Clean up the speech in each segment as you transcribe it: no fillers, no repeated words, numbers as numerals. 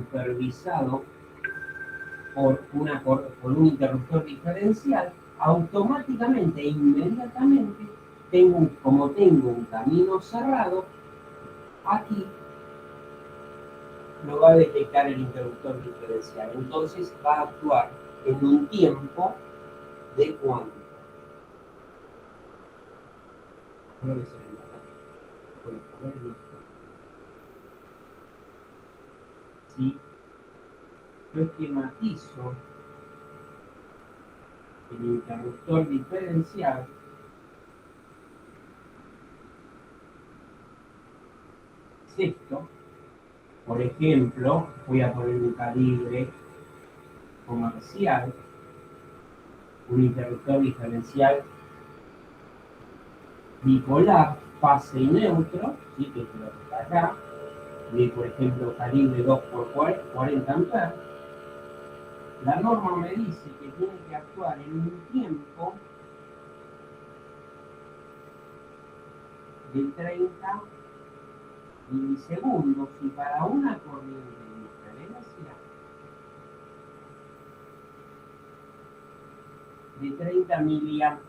supervisado por un interruptor diferencial, automáticamente e inmediatamente, como tengo un camino cerrado, aquí lo va a detectar el interruptor diferencial. Entonces va a actuar en un tiempo de cuánto. Si yo esquematizo el interruptor diferencial, es esto. Por ejemplo, voy a poner un calibre comercial, un interruptor diferencial bipolar, fase y neutro, ¿sí? Que es lo que está acá, de por ejemplo calibre 2 por 40 amperes. La norma me dice que tiene que actuar en un tiempo de 30 milisegundos y para una corriente de diferencia de 30 miliamperes.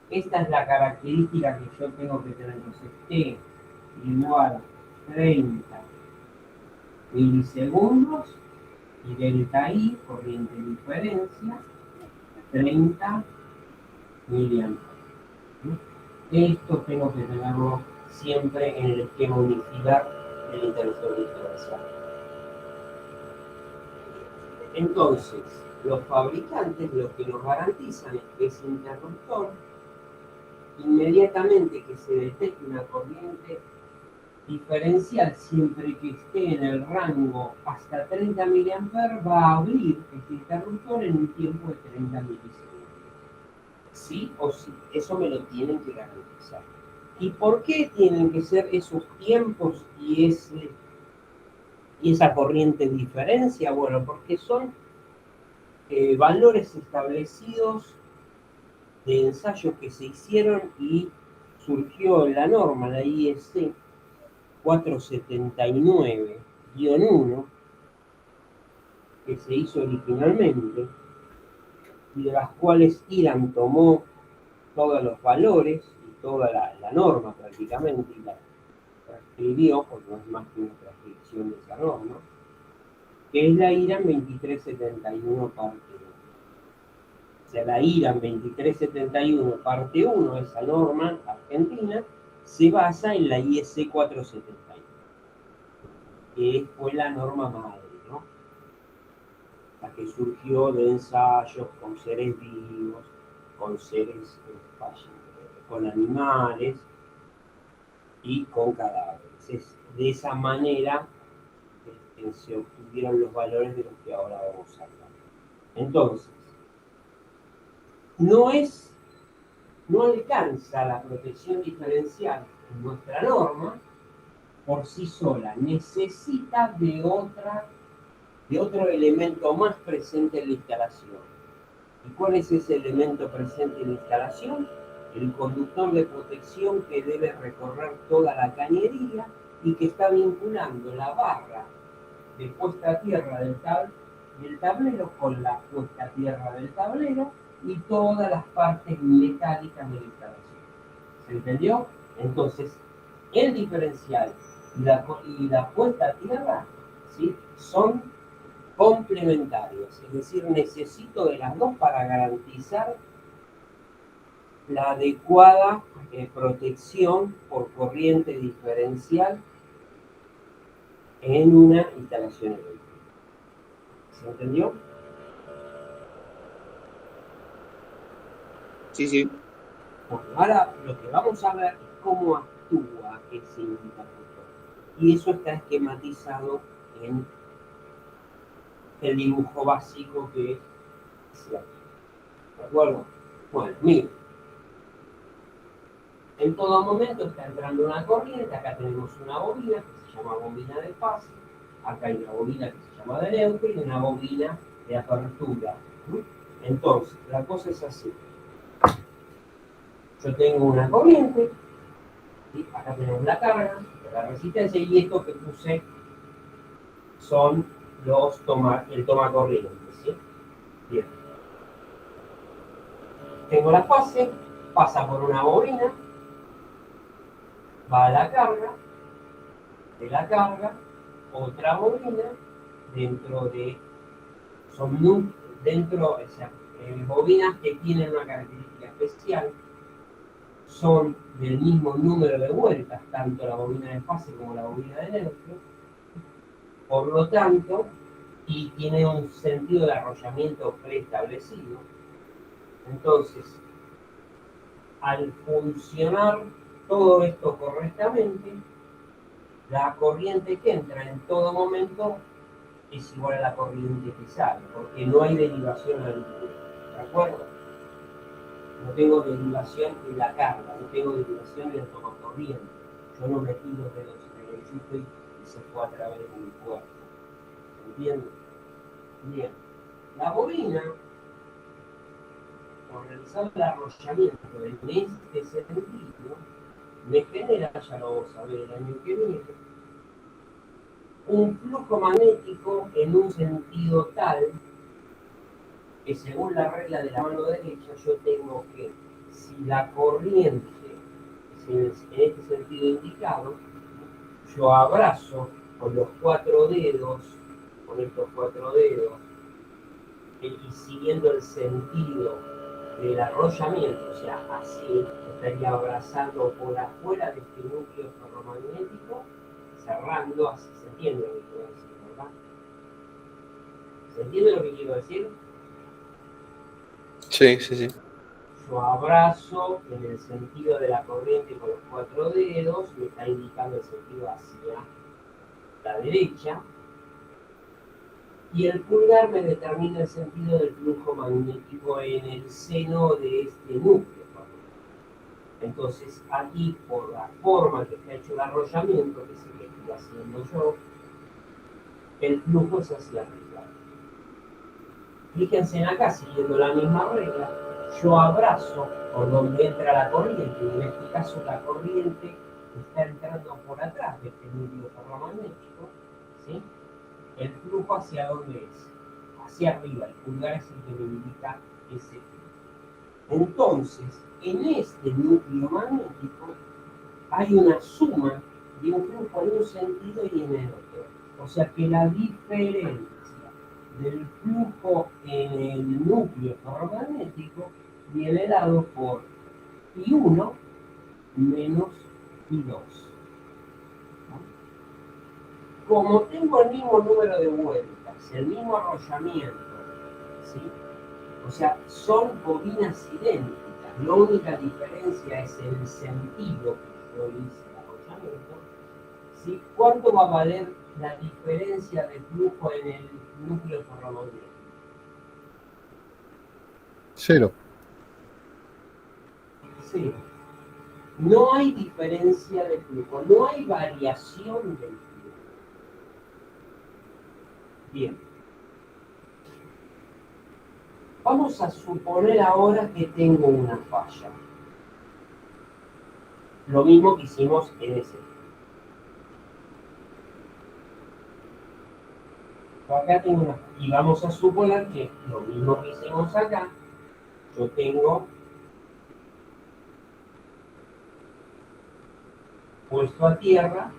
Esta es la característica que yo tengo que tener. Entonces, T igual a 30 milisegundos y delta I, corriente de diferencia, 30 miliamperes. Esto tengo que tenerlo siempre en el esquema unificar del interruptor diferencial. Entonces, los fabricantes lo que nos garantizan es que ese interruptor, inmediatamente que se detecte una corriente diferencial, siempre que esté en el rango hasta 30 mA, va a abrir este interruptor en un tiempo de 30 milisegundos. ¿Sí o sí? Eso me lo tienen que garantizar. ¿Y por qué tienen que ser esos tiempos y esa corriente de diferencia? Bueno, porque son valores establecidos de ensayos que se hicieron y surgió la norma, la IEC 479-1, que se hizo originalmente, y de las cuales Iran tomó todos los valores y toda la norma prácticamente y la transcribió, porque no es más que una transcripción de esa norma, que es la IRAN 2371 parte 1. O sea, la IRAN 2371 parte 1, esa norma argentina, se basa en la IEC 471, que fue la norma madre, ¿no? La que surgió de ensayos con seres vivos, con seres con animales y con cadáveres. De esa manera se obtuvieron los valores de los que ahora vamos a hablar. Entonces, no alcanza la protección diferencial en nuestra norma por sí sola, necesita de otro elemento más presente en la instalación. ¿Y cuál es ese elemento presente en la instalación? El conductor de protección que debe recorrer toda la cañería y que está vinculando la barra de puesta a tierra del tablero con la puesta a tierra del tablero y todas las partes metálicas de la instalación. ¿Se entendió? Entonces, el diferencial y la puesta a tierra, ¿sí?, son complementarios, es decir, necesito de las dos para garantizar la adecuada protección por corriente diferencial en una instalación eléctrica. ¿Se entendió? Sí, sí. Bueno, ahora lo que vamos a ver es cómo actúa ese interruptor. Y eso está esquematizado en el dibujo básico que es aquí. ¿De acuerdo? Bueno, miren. En todo momento está entrando una corriente. Acá tenemos una bobina que se llama bobina de fase. Acá hay una bobina que se llama de neutro y una bobina de apertura. Entonces, la cosa es así. Yo tengo una corriente, ¿sí? Acá tenemos la carga, la resistencia, y esto que puse son el toma corriente, ¿sí? Bien. Tengo la fase, pasa por una bobina, va a la carga, de la carga, otra bobina, o sea, bobinas que tienen una característica especial, son del mismo número de vueltas, tanto la bobina de fase como la bobina de neutro, por lo tanto, y tiene un sentido de arrollamiento preestablecido. Entonces, al funcionar todo esto correctamente, la corriente que entra en todo momento es igual a la corriente que sale, porque no hay derivación al input, ¿de acuerdo? No tengo derivación en la carga, no tengo derivación en el tomacorriente. Yo no metí los dedos en el enchufe y se fue a través de mi cuerpo. ¿Entienden? Bien. La bobina, por realizar el arrollamiento en este sentido, me genera, ya lo vamos a ver el año que viene, un flujo magnético en un sentido tal que según la regla de la mano derecha yo tengo que, si la corriente es en este sentido indicado, yo abrazo con los 4 dedos, con estos 4 dedos, y siguiendo el sentido del arrollamiento, o sea, así estaría abrazando por afuera de este núcleo ferromagnético, cerrando, así se entiende lo que quiero decir, ¿verdad? ¿Se entiende lo que quiero decir? Sí, sí, sí. Yo abrazo en el sentido de la corriente con los 4 dedos, me está indicando el sentido hacia la derecha, y el pulgar me determina el sentido del flujo magnético en el seno de este núcleo. Entonces, aquí, por la forma que está hecho el arrollamiento, que es el que estoy haciendo yo, el flujo es hacia arriba. Fíjense en acá, siguiendo la misma regla, yo abrazo por donde entra la corriente, y en este caso la corriente está entrando por atrás de este núcleo ferromagnético, ¿sí? El flujo hacia dónde es, hacia arriba, el pulgar es el que me indica ese flujo. Entonces, en este núcleo magnético hay una suma de un flujo en un sentido y en el otro. O sea que la diferencia del flujo en el núcleo ferromagnético viene dado por I1 menos I2. Como tengo el mismo número de vueltas, el mismo arrollamiento, ¿sí? O sea, son bobinas idénticas. La única diferencia es el sentido que yo hice el arrollamiento. ¿Sí? ¿Cuánto va a valer la diferencia de flujo en el núcleo ferromagnético? 0. 0. No hay diferencia de flujo, no hay variación del flujo. Bien. Vamos a suponer ahora que tengo una falla. Lo mismo que hicimos en ese. Acá tengo una. Y vamos a suponer que lo mismo que hicimos acá, yo tengo puesto a tierra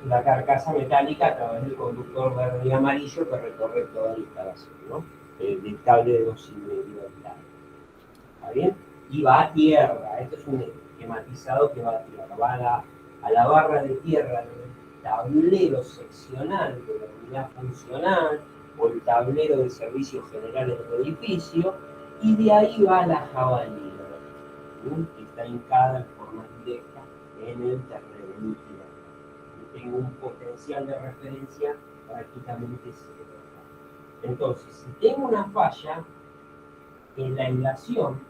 la carcasa metálica a través del conductor verde y amarillo que recorre toda la instalación, ¿no? El cable de 2,5 de largo. ¿Está bien? Y va a tierra. Esto es un esquematizado que va a tierra. Va a la barra de tierra del tablero seccional de la unidad funcional o el tablero de servicios generales del edificio, y de ahí va a la jabalina, que está hincada en forma directa en el terreno nuclear. Tengo un potencial de referencia prácticamente cero. Entonces, si tengo una falla en la aislación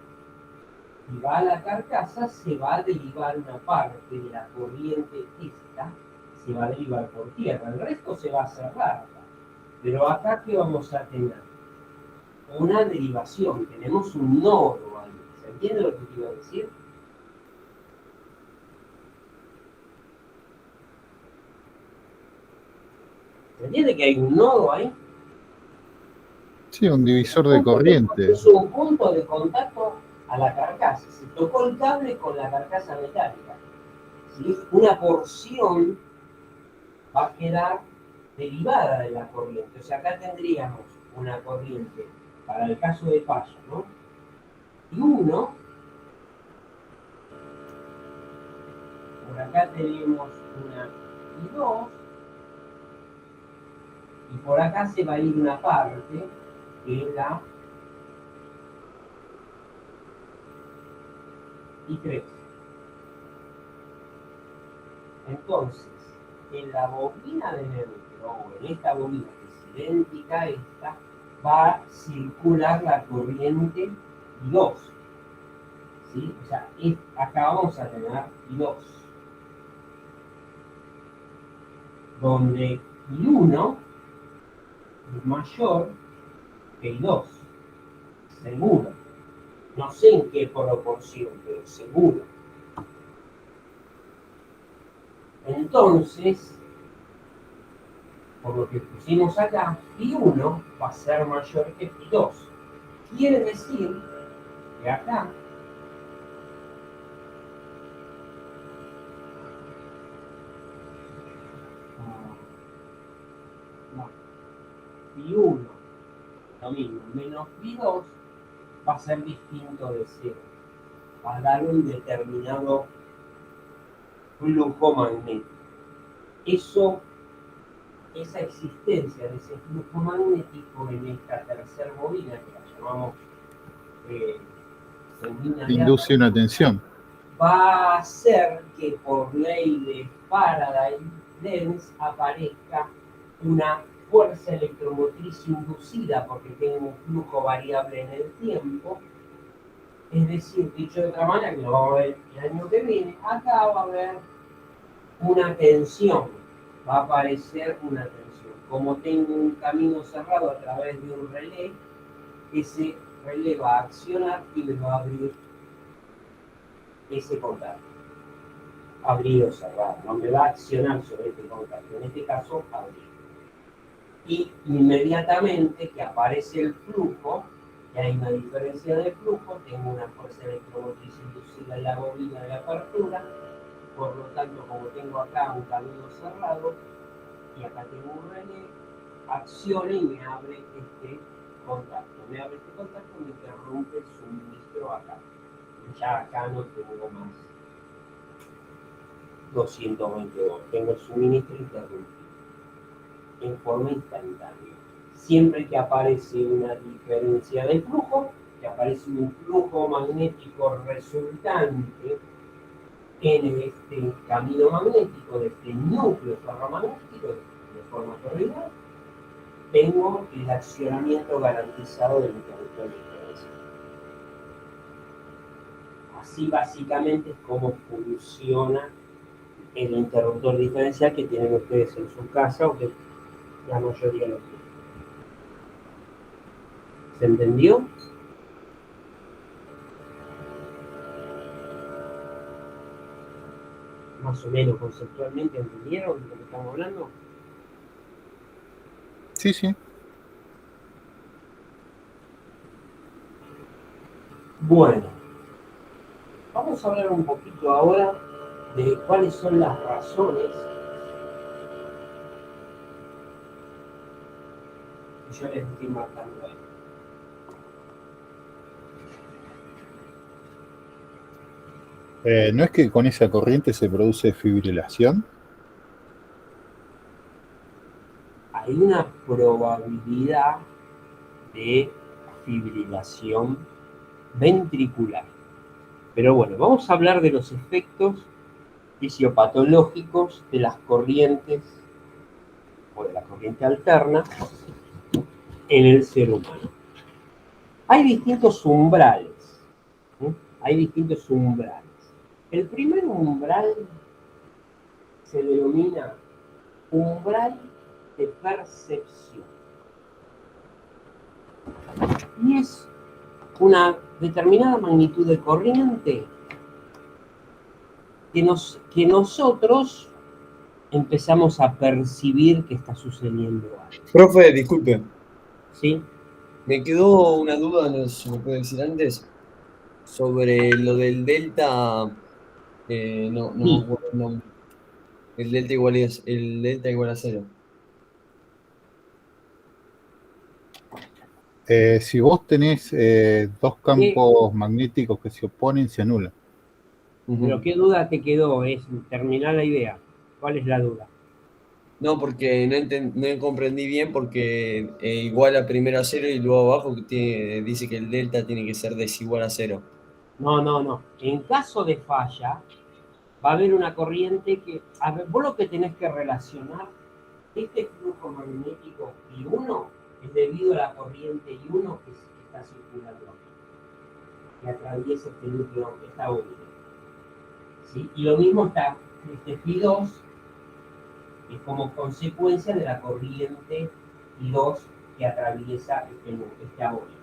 y va a la carcasa, se va a derivar una parte de la corriente esta, se va a derivar por tierra, el resto se va a cerrar acá. Pero acá, ¿qué vamos a tener? Una derivación, tenemos un nodo ahí. ¿Se entiende lo que quiero decir? ¿Se entiende que hay un nodo ahí? Sí, un divisor de corriente. Es un punto de contacto a la carcasa. Se tocó el cable con la carcasa metálica. ¿Sí? Una porción va a quedar derivada de la corriente. O sea, acá tendríamos una corriente para el caso de fallo, ¿no? Y uno, por acá tenemos una y dos, y por acá se va a ir una parte, que es la y 3. Entonces, en la bobina de neutro, o en esta bobina que es idéntica a esta, va a circular la corriente I2. ¿Sí? O sea, acá vamos a tener I2. Donde I1 es mayor que I2. Seguro. No sé en qué proporción, pero seguro. Entonces, por lo que pusimos acá, I1 va a ser mayor que I2. Quiere decir que acá I1, lo mismo, menos I2 va a ser distinto de 0. Va a dar un determinado flujo magnético. Esa existencia de ese flujo magnético en esta tercera bobina, que la llamamos induce una tensión. Va a hacer que por ley de Faraday-Lenz aparezca una fuerza electromotriz inducida, porque tengo un flujo variable en el tiempo. Es decir, dicho de otra manera, que lo vamos a ver el año que viene, acá va a haber una tensión, va a aparecer una tensión. Como tengo un camino cerrado a través de un relé, ese relé va a accionar y me va a abrir ese contacto. Abrir o cerrar, no me va a accionar sobre este contacto, en este caso abrir. Y inmediatamente que aparece el flujo, que hay una diferencia de flujo, tengo una fuerza electromotriz inducida en la bobina de apertura, por lo tanto, como tengo acá un camino cerrado y acá tengo un relé, acciona y me abre este contacto. Me abre este contacto y me interrumpe el suministro acá. Ya acá no tengo más 220 volts, tengo el suministro interrumpido en forma instantánea. Siempre que aparece una diferencia de flujo, que aparece un flujo magnético resultante en este camino magnético, de este núcleo ferromagnético de forma corriente, tengo el accionamiento garantizado del interruptor diferencial. Así básicamente es como funciona el interruptor diferencial que tienen ustedes en su casa o que la mayoría lo tiene. ¿Se entendió? Más o menos conceptualmente, ¿entendieron de lo que estamos hablando? Sí, sí. Bueno, vamos a hablar un poquito ahora de cuáles son las razones que yo les estoy marcando ahí. ¿No es que con esa corriente se produce fibrilación? Hay una probabilidad de fibrilación ventricular. Pero bueno, vamos a hablar de los efectos fisiopatológicos de las corrientes o de la corriente alterna en el ser humano. Hay distintos umbrales. Hay distintos umbrales. El primer umbral se denomina umbral de percepción. Y es una determinada magnitud de corriente que nosotros empezamos a percibir que está sucediendo algo. Profe, disculpe. ¿Sí? Me quedó una duda, no sé si me puede decir antes, sobre lo del delta. No me Sí. acuerdo el nombre. El delta igual a cero. Si vos tenés dos ¿Qué, campos magnéticos que se oponen, se anulan. pero qué duda te quedó? Es terminar la idea. ¿Cuál es la duda? No, porque no comprendí bien, porque igual a primero a cero y luego abajo dice que el delta tiene que ser desigual a cero. No. En caso de falla, va a haber una corriente que... A ver, vos lo que tenés que relacionar, este flujo magnético I1 es debido a la corriente I1 que está circulando aquí, que atraviesa este núcleo, esta bobina. ¿Sí? Y lo mismo está, este Phi2 es como consecuencia de la corriente I2 que atraviesa esta bobina.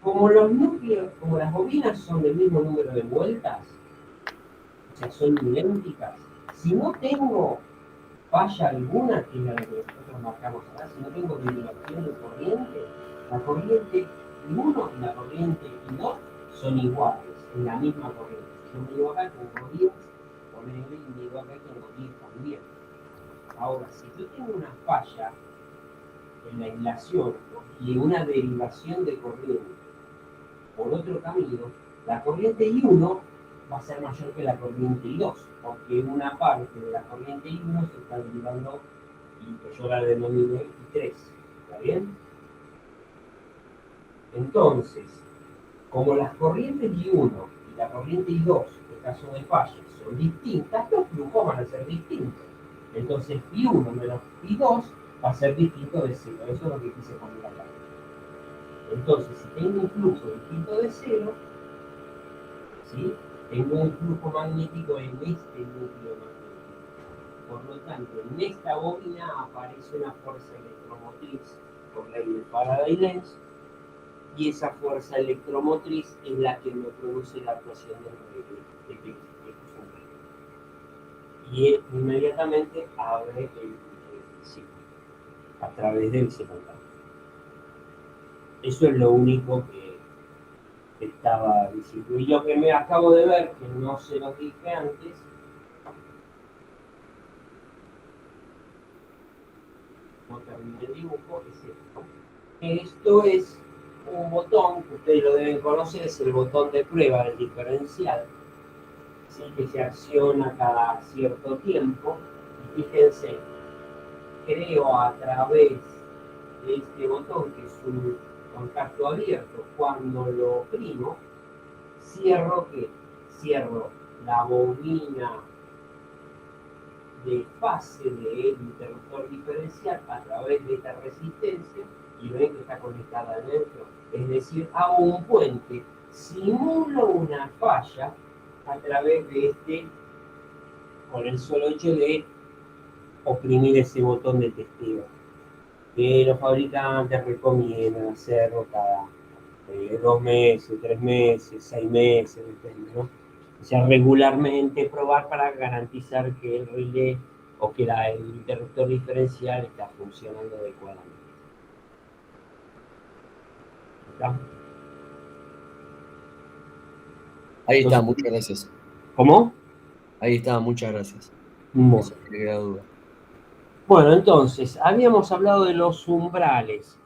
Como los núcleos, como las bobinas son del mismo número de vueltas, o sea, son idénticas, si no tengo falla alguna, que es la que nosotros marcamos acá, si no tengo disminución de corriente, la corriente I1 y la corriente I2 son iguales, en la misma corriente. Si yo mido acá, tengo 10, ponele, y mido acá, tengo 10 también. Ahora, si yo tengo una falla en la aislación y una derivación de corriente por otro camino, la corriente I1 va a ser mayor que la corriente I2, porque una parte de la corriente I1 se está derivando y que yo la denominé I3. ¿Está bien? Entonces, como las corrientes I1 y la corriente I2, en caso de falla, son distintas, los flujos van a ser distintos. Entonces, I1 menos I2 va a ser distinto de 0. Eso es lo que quise poner acá. Entonces, si tengo un flujo distinto de 0, ¿sí? Tengo un flujo magnético en este núcleo magnético. Por lo tanto, en esta bobina aparece una fuerza electromotriz por ley de Faraday-Lenz, y esa fuerza electromotriz es la que me produce la actuación del relé. Y inmediatamente abre el ciclo a través del secundario. Eso es lo único que estaba diciendo. Y lo que me acabo de ver, que no se lo dije antes, no terminé el dibujo, es esto. Esto es un botón que ustedes lo deben conocer, es el botón de prueba del diferencial, ¿sí? Que se acciona cada cierto tiempo. Y fíjense, creo a través de este botón, que es un contacto abierto, cuando lo oprimo, cierro la bobina de fase del interruptor diferencial a través de esta resistencia, y ven que está conectada al neutro. Es decir, hago un puente, simulo una falla a través de con el solo hecho de oprimir ese botón de testeo, que los fabricantes recomiendan hacerlo cada 2 meses, 3 meses, 6 meses, depende, ¿no? O sea, regularmente probar para garantizar que el relé o que el interruptor diferencial está funcionando adecuadamente. ¿Está? Ahí está, Entonces, muchas gracias. ¿cómo? Ahí está, muchas gracias. Bueno. Eso me queda duda. Bueno, entonces, habíamos hablado de los umbrales.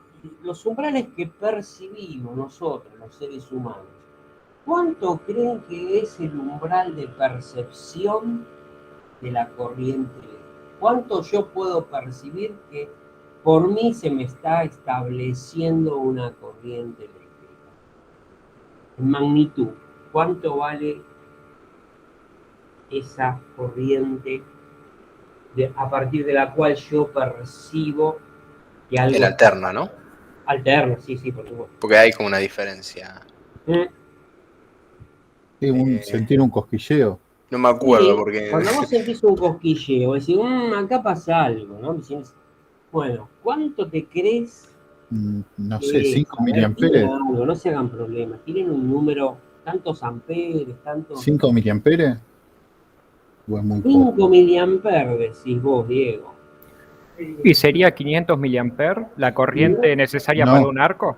Los umbrales que percibimos nosotros, los seres humanos. ¿Cuánto creen que es el umbral de percepción de la corriente eléctrica? ¿Cuánto yo puedo percibir que por mí se me está estableciendo una corriente eléctrica? En magnitud, ¿cuánto vale esa corriente a partir de la cual yo percibo que algo El alterna, ¿no? alterno? Sí, por supuesto. Porque hay como una diferencia. Sentir un cosquilleo. No me acuerdo Sí, porque... cuando vos sentís un cosquilleo, decís, acá pasa algo, ¿no? Bueno, ¿cuánto te crees No sé, que es? 5 A ver, tiren miliamperes. algo, no se hagan problemas, tienen un número, tantos amperes, tantos... 5 miliamperes. o es muy poco. 5 miliamperes, decís vos, Diego. ¿Y sería 500 miliamperes la corriente necesaria No. para un arco?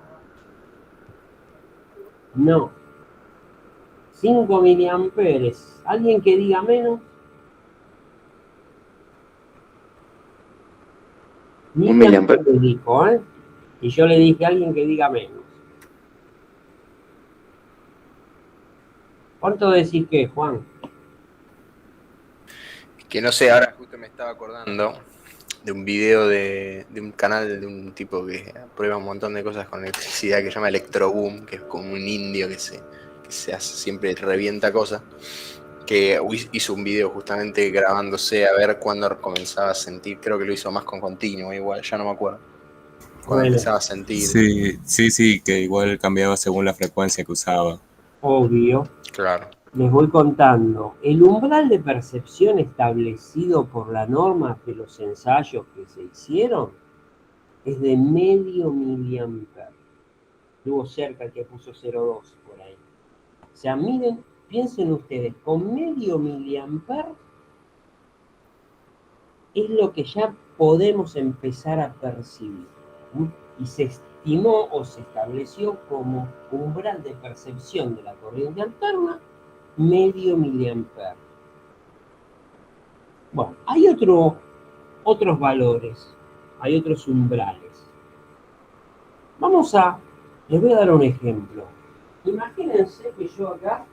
No. 5 miliamperes. ¿Alguien que diga menos? Un miliamper. Le dijo, ¿eh? Y yo le dije a alguien que diga menos. ¿Cuánto decís que, Juan? Que no sé, ahora justo me estaba acordando de un video de un canal de un tipo que prueba un montón de cosas con electricidad que se llama Electroboom, que es como un indio que se hace, siempre revienta cosas, que hizo un video justamente grabándose a ver cuándo comenzaba a sentir, creo que lo hizo más con continuo, igual, ya no me acuerdo. Cuando Bueno, empezaba a sentir. Sí, que igual cambiaba según la frecuencia que usaba. obvio. Claro. Les voy contando. El umbral de percepción establecido por la norma de los ensayos que se hicieron es de medio miliamper. Estuvo cerca el que puso 0,2 por ahí. O sea, miren, piensen ustedes, con medio miliamper es lo que ya podemos empezar a percibir. Y se estimó o se estableció como umbral de percepción de la corriente alterna medio miliamper. Bueno, hay otros valores, hay otros umbrales. Les voy a dar un ejemplo. Imagínense que yo acá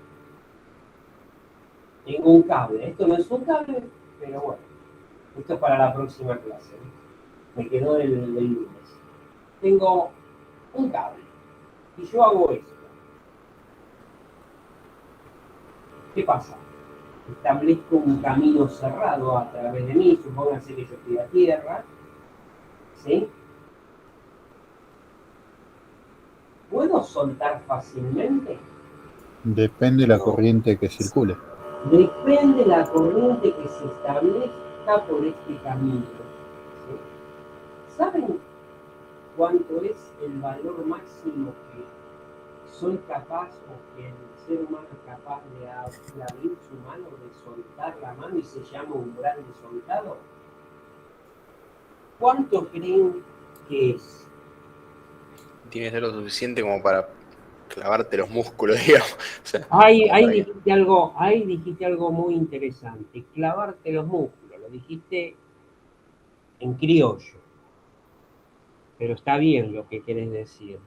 tengo un cable. Esto no es un cable, pero bueno, esto es para la próxima clase. Me quedó del lunes. Tengo un cable y yo hago esto. ¿Qué pasa? Establezco un camino cerrado a través de mí, supónganse que yo estoy a tierra, ¿sí? ¿Puedo soltar fácilmente? Depende de la corriente que circule. Depende de la corriente que se establezca por este camino, ¿sí? ¿Saben cuánto es el valor máximo que soy capaz o que el ser humano es capaz de abrir su mano, de soltar la mano y se llama umbral de soltado? ¿Cuánto creen que es? Tiene que ser lo suficiente como para clavarte los músculos, digamos. O sea, Ahí dijiste algo muy interesante, clavarte los músculos, lo dijiste en criollo, pero está bien lo que querés decir.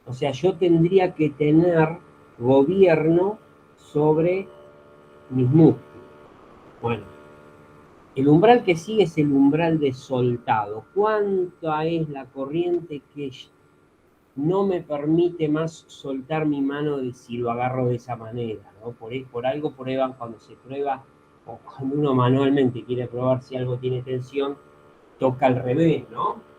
O sea, yo tendría que tener gobierno sobre mis músculos. Bueno, el umbral que sigue es el umbral de soltado. ¿Cuánta es la corriente que no me permite más soltar mi mano si lo agarro de esa manera, ¿no? Por algo prueban cuando se prueba, o cuando uno manualmente quiere probar si algo tiene tensión, toca al revés, ¿no?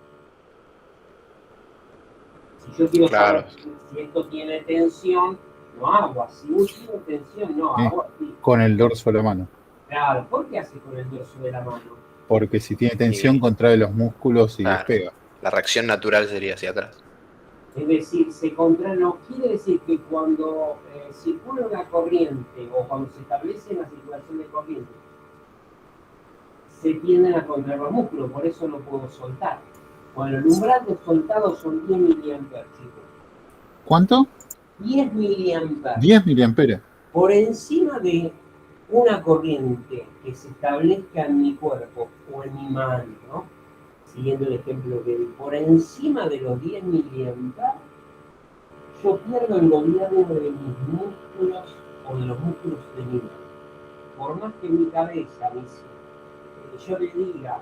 Si yo quiero saber si esto tiene tensión, no hago así. Tiene tensión, no hago así. Con el dorso de la mano. Claro, ¿por qué hace con el dorso de la mano? Porque si tiene tensión, contrae los músculos y despega. La reacción natural sería hacia atrás. Es decir, se contrae, no quiere decir que cuando circula una corriente o cuando se establece una circulación de corriente, se tienden a contraer los músculos, por eso no puedo soltar. Bueno, el umbral de soltado son 10 miliamperes, chicos. ¿Cuánto? 10 miliamperes. 10 miliamperes. Por encima de una corriente que se establezca en mi cuerpo o en mi mano, ¿no? Siguiendo el ejemplo que di, por encima de los 10 miliamperes, yo pierdo el gobierno de mis músculos o de los músculos de mi mano. Por más que mi cabeza, yo le diga,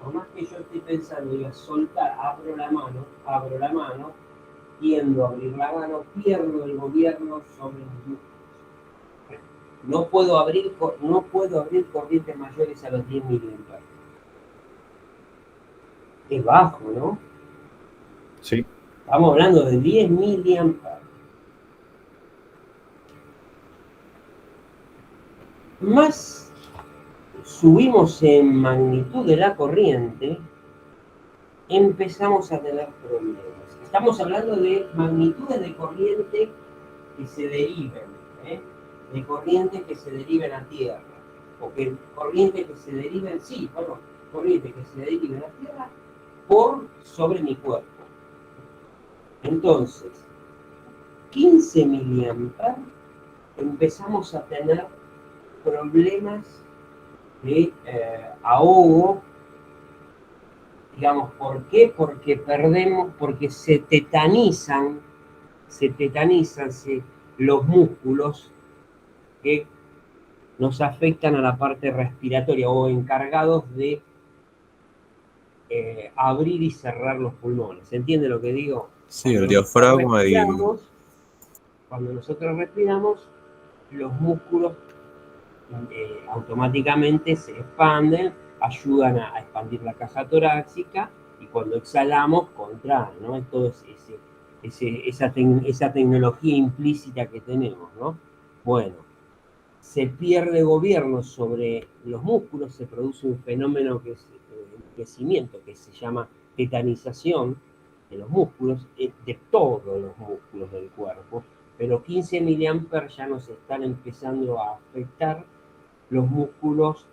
por más que yo esté pensando, diga, soltar, abro la mano, tiendo a abrir la mano, pierdo el gobierno sobre mis músculos. No puedo abrir corrientes mayores a los 10 miliamperes. Es bajo, ¿no? Sí. Estamos hablando de 10 miliamperes. Más subimos en magnitud de la corriente, empezamos a tener problemas. Estamos hablando de magnitudes de corriente que se deriven, de corrientes que se deriven a tierra, o que corrientes que se deriven, corrientes que se deriven a tierra sobre mi cuerpo. Entonces, 15 miliamperes empezamos a tener problemas de ahogo, digamos, ¿por qué? Porque se tetanizan los músculos que nos afectan a la parte respiratoria o encargados de abrir y cerrar los pulmones. ¿Se entiende lo que digo? Sí, el diafragma y... Cuando nosotros respiramos, los músculos automáticamente se expanden, ayudan a expandir la caja torácica y cuando exhalamos contraen, ¿no? Es todo esa tecnología implícita que tenemos, ¿no? Bueno, se pierde gobierno sobre los músculos, se produce un fenómeno que es envejecimiento, que se llama tetanización de los músculos, de todos los músculos del cuerpo, pero 15 miliamperes ya nos están empezando a afectar los músculos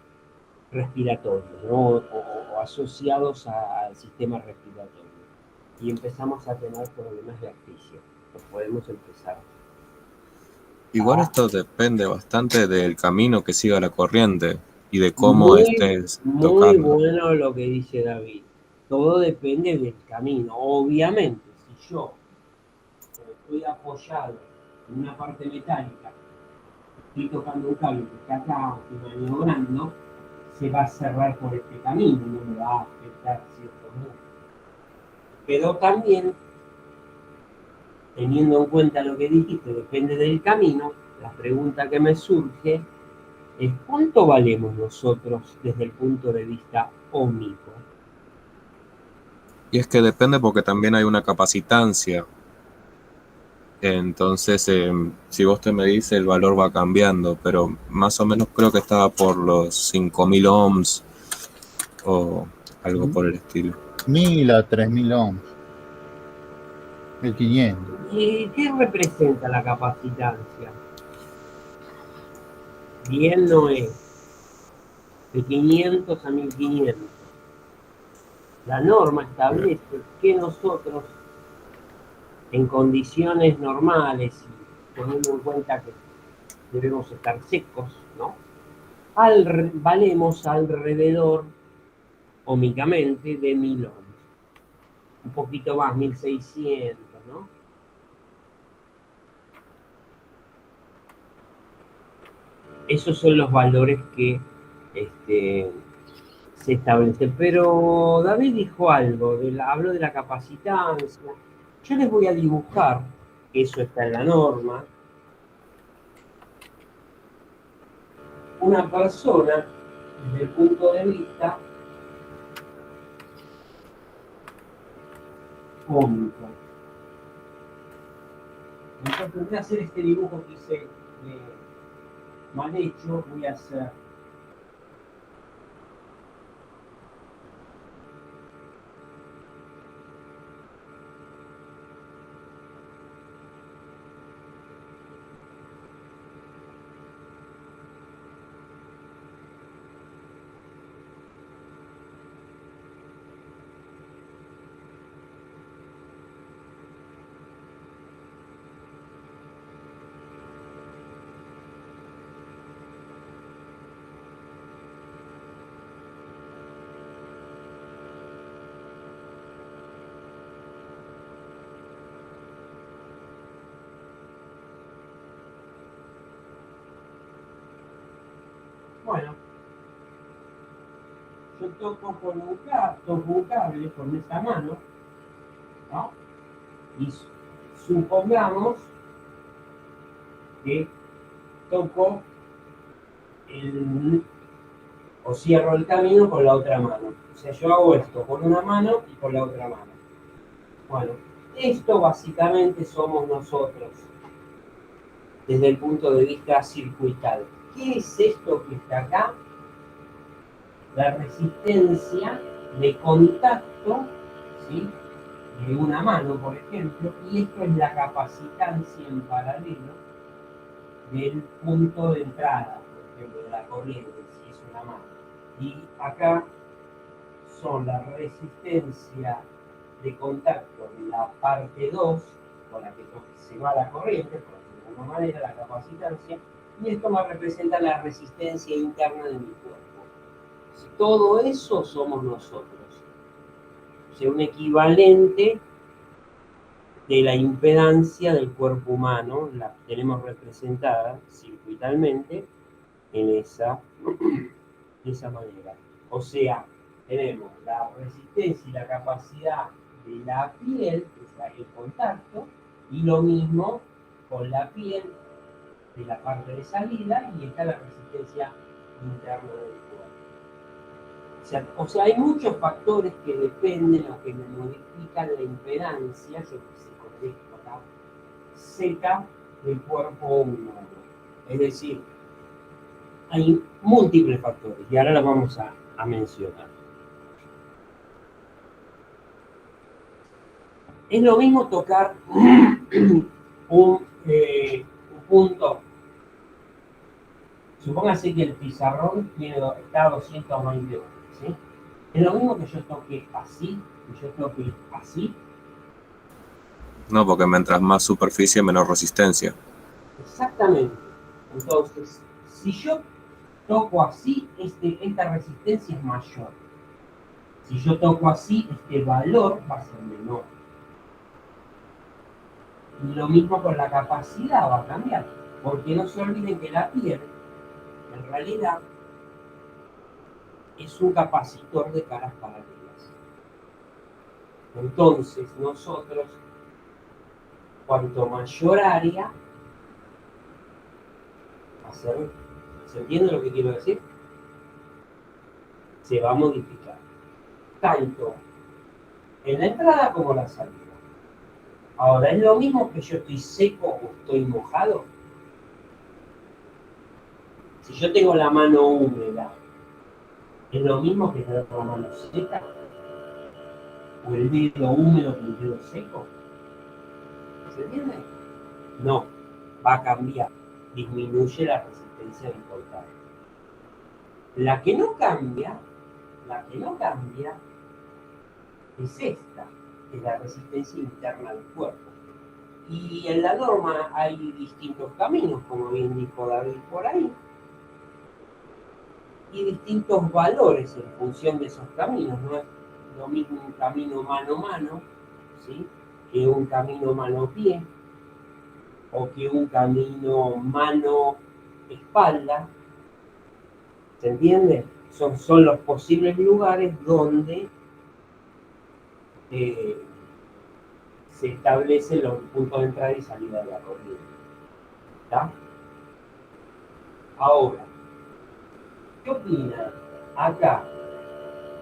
respiratorios, ¿no? o asociados al sistema respiratorio. Y empezamos a tener problemas de asfixia. Los podemos empezar. Igual esto depende bastante del camino que siga la corriente y de cómo estés tocando. Muy bueno lo que dice David. Todo depende del camino. Obviamente, si yo estoy apoyado en una parte metálica, estoy tocando un cable que está acá, estoy maniobrando, se va a cerrar por este camino, no me va a afectar ciertos músculos. Pero también, teniendo en cuenta lo que dijiste, depende del camino, la pregunta que me surge es ¿cuánto valemos nosotros desde el punto de vista óhmico? Y es que depende porque también hay una capacitancia. Entonces, si vos te medís, el valor va cambiando, pero más o menos creo que estaba por los 5000 ohms o algo por el estilo. 1000 a 3000 ohms. 1500. ¿Y qué representa la capacitancia? Bien no es. De 500 a 1500. La norma establece que nosotros, en condiciones normales, y teniendo en cuenta que debemos estar secos, ¿no? Valemos alrededor, óhmicamente, de 1000 ohms. Un poquito más, 1600, ¿no? Esos son los valores que se establecen. Pero David dijo algo, habló de la capacitancia. Yo les voy a dibujar, eso está en la norma, una persona desde el punto de vista óhmico. Entonces voy a hacer este dibujo que hice mal hecho, voy a hacer bueno, yo toco con un cable con esta mano, ¿no? Y supongamos que toco o cierro el camino con la otra mano. O sea, yo hago esto con una mano y con la otra mano. Bueno, esto básicamente somos nosotros, desde el punto de vista circuital. ¿Qué es esto que está acá? La resistencia de contacto, ¿sí?, de una mano, por ejemplo, y esto es la capacitancia en paralelo del punto de entrada, por ejemplo, de la corriente, si es una mano. Y acá son la resistencia de contacto de la parte 2, con la que se va la corriente, por decirlo de alguna manera, la capacitancia, y esto me representa la resistencia interna de mi cuerpo. Todo eso somos nosotros. O sea, un equivalente de la impedancia del cuerpo humano, la tenemos representada circuitalmente de esa manera. O sea, tenemos la resistencia y la capacidad de la piel, que es el contacto, y lo mismo con la piel de la parte de salida, y está la resistencia interna del cuerpo. O sea, hay muchos factores que dependen o que modifican la impedancia, yo que sé, con esto acá, seca del cuerpo humano. Es decir, hay múltiples factores, y ahora los vamos a mencionar. Es lo mismo tocar un punto. Supóngase que el pizarrón está a 220 voltios, ¿sí? Es lo mismo que yo toque así, que yo toque así. No, porque mientras más superficie, menos resistencia. Exactamente. Entonces, si yo toco así, esta resistencia es mayor. Si yo toco así, este valor va a ser menor. Y lo mismo con la capacidad va a cambiar. Porque no se olviden que la piel, en realidad, es un capacitor de caras paralelas. Entonces, nosotros, cuanto mayor área, ¿se entiende lo que quiero decir? Se va a modificar. Tanto en la entrada como en la salida. Ahora, ¿es lo mismo que yo estoy seco o estoy mojado? Si yo tengo la mano húmeda, ¿es lo mismo que tener la mano seca? ¿O el dedo húmedo con el dedo seco? ¿Se entiende? No, va a cambiar. Disminuye la resistencia del contacto. La que no cambia es esta, es la resistencia interna del cuerpo. Y en la norma hay distintos caminos, como bien dijo David por ahí, y distintos valores en función de esos caminos. No es lo mismo un camino mano-mano, ¿sí?, que un camino mano-pie, o que un camino mano-espalda. ¿Se entiende? Son los posibles lugares donde se establecen los puntos de entrada y salida de la corriente. ¿Está? Ahora, ¿qué opinan? Acá,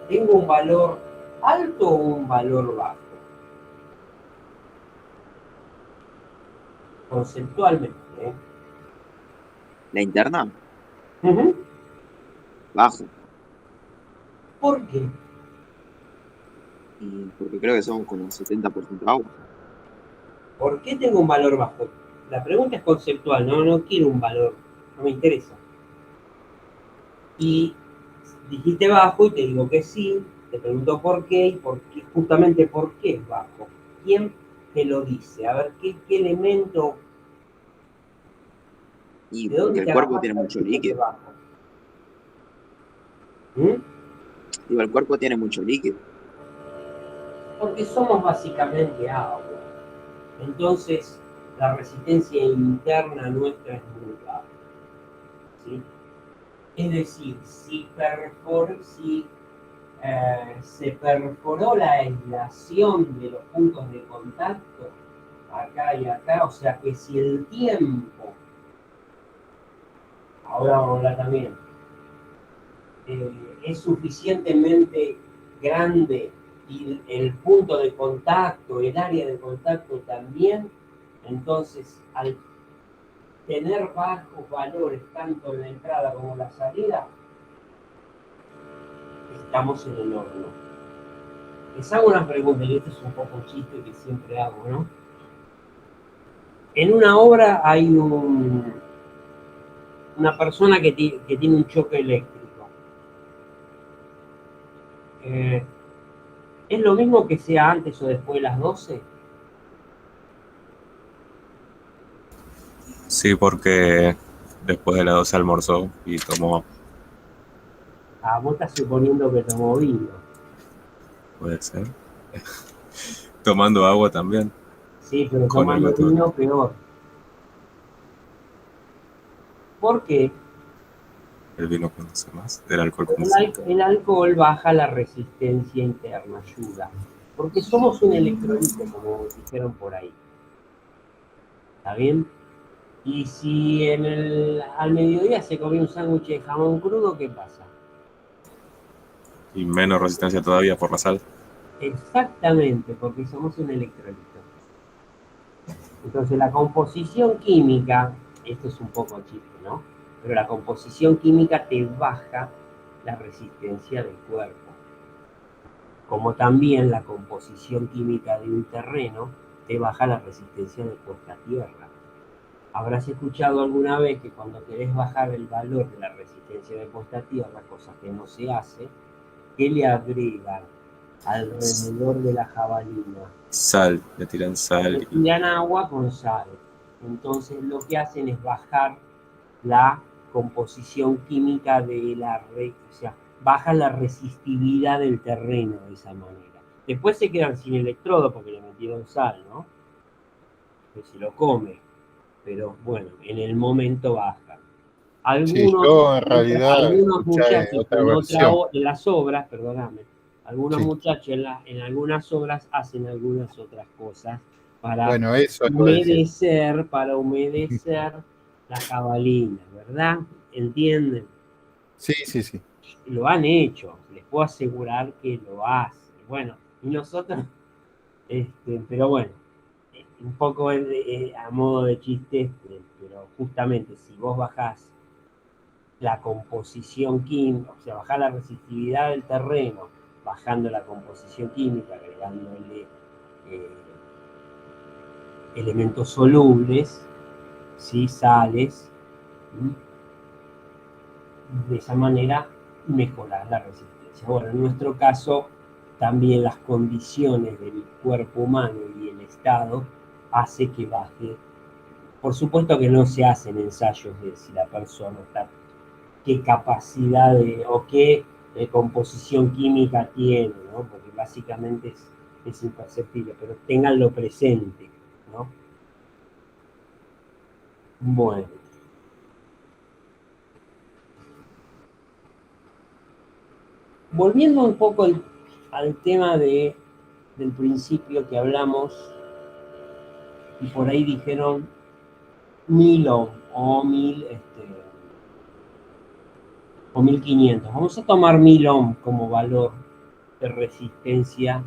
¿tengo un valor alto o un valor bajo? Conceptualmente, ¿eh? La interna, Uh-huh. bajo. ¿Por qué? Y porque creo que somos como 70% agua. ¿Por qué tengo un valor bajo? La pregunta es conceptual, no quiero un valor, no me interesa. Y dijiste bajo y te digo que sí, te pregunto por qué y justamente por qué es bajo. ¿Quién te lo dice? A ver, ¿qué elemento? Y ¿De dónde porque el te cuerpo agarras tiene para mucho decir que es líquido. bajo? ¿Mm? Digo, el cuerpo tiene mucho líquido. Porque somos básicamente agua. Entonces, la resistencia interna nuestra es muy baja, ¿sí? Es decir, si se perforó la aislación de los puntos de contacto, acá y acá, o sea que si el tiempo, ahora vamos a hablar también, es suficientemente grande y el punto de contacto, el área de contacto también, entonces al tener bajos valores tanto en la entrada como en la salida, estamos en el horno. Les hago una pregunta, y este es un poco un chiste que siempre hago, ¿no? En una obra hay un una persona que tiene un choque eléctrico. ¿Es lo mismo que sea antes o después de las 12? Sí, porque después de las 12 almorzó y tomó, Ah, vos estás suponiendo que tomó vino. puede ser. Tomando agua también, Sí, pero con tomando algo todo. vino peor. ¿Por qué? El vino conoce más, el alcohol Porque conoce. el alcohol baja la resistencia interna, ayuda. Porque somos un electrolito, como dijeron por ahí. ¿Está bien? Y si al mediodía se comió un sándwich de jamón crudo, ¿qué pasa? Y menos resistencia todavía por la sal. Exactamente, porque somos un electrolito. Entonces la composición química, esto es un poco chiste, ¿no? Pero la composición química te baja la resistencia del cuerpo. Como también la composición química de un terreno te baja la resistencia de puesta a tierra. Habrás escuchado alguna vez que cuando querés bajar el valor de la resistencia de puesta a tierra, cosa que no se hace, ¿qué le agregan alrededor de la jabalina? Sal, le tiran Le sal y tiran agua con sal. Entonces lo que hacen es bajar la composición química de la red, o sea, baja la resistividad del terreno de esa manera. Después se quedan sin electrodo porque le metieron sal, ¿no? Que se lo come, pero bueno, en el momento bajan. Sí, Algunos, yo en realidad algunos escuché muchachos otra versión. en las obras, perdóname, algunos Sí. muchachos en algunas obras hacen algunas otras cosas para Bueno, eso iba a decir. para humedecer la jabalina, ¿verdad? ¿Entienden? Sí, sí, sí. Lo han hecho, les puedo asegurar que lo hacen. Bueno, y nosotros, pero bueno, un poco a modo de chiste, pero justamente si vos bajás la composición química, o sea, bajar la resistividad del terreno, bajando la composición química, agregándole eh, elementos solubles, ¿sí? Sales, ¿sí? De esa manera mejorar la resistencia. Bueno, en nuestro caso, también las condiciones del cuerpo humano y el estado hace que baje. Por supuesto que no se hacen ensayos de si la persona está qué capacidad o qué composición química tiene, ¿no? Porque básicamente es imperceptible, pero ténganlo presente, ¿no? Bueno, volviendo un poco al tema del principio que hablamos, y por ahí dijeron 1000 ohm o 1000, o 1500. Vamos a tomar 1000 ohm como valor de resistencia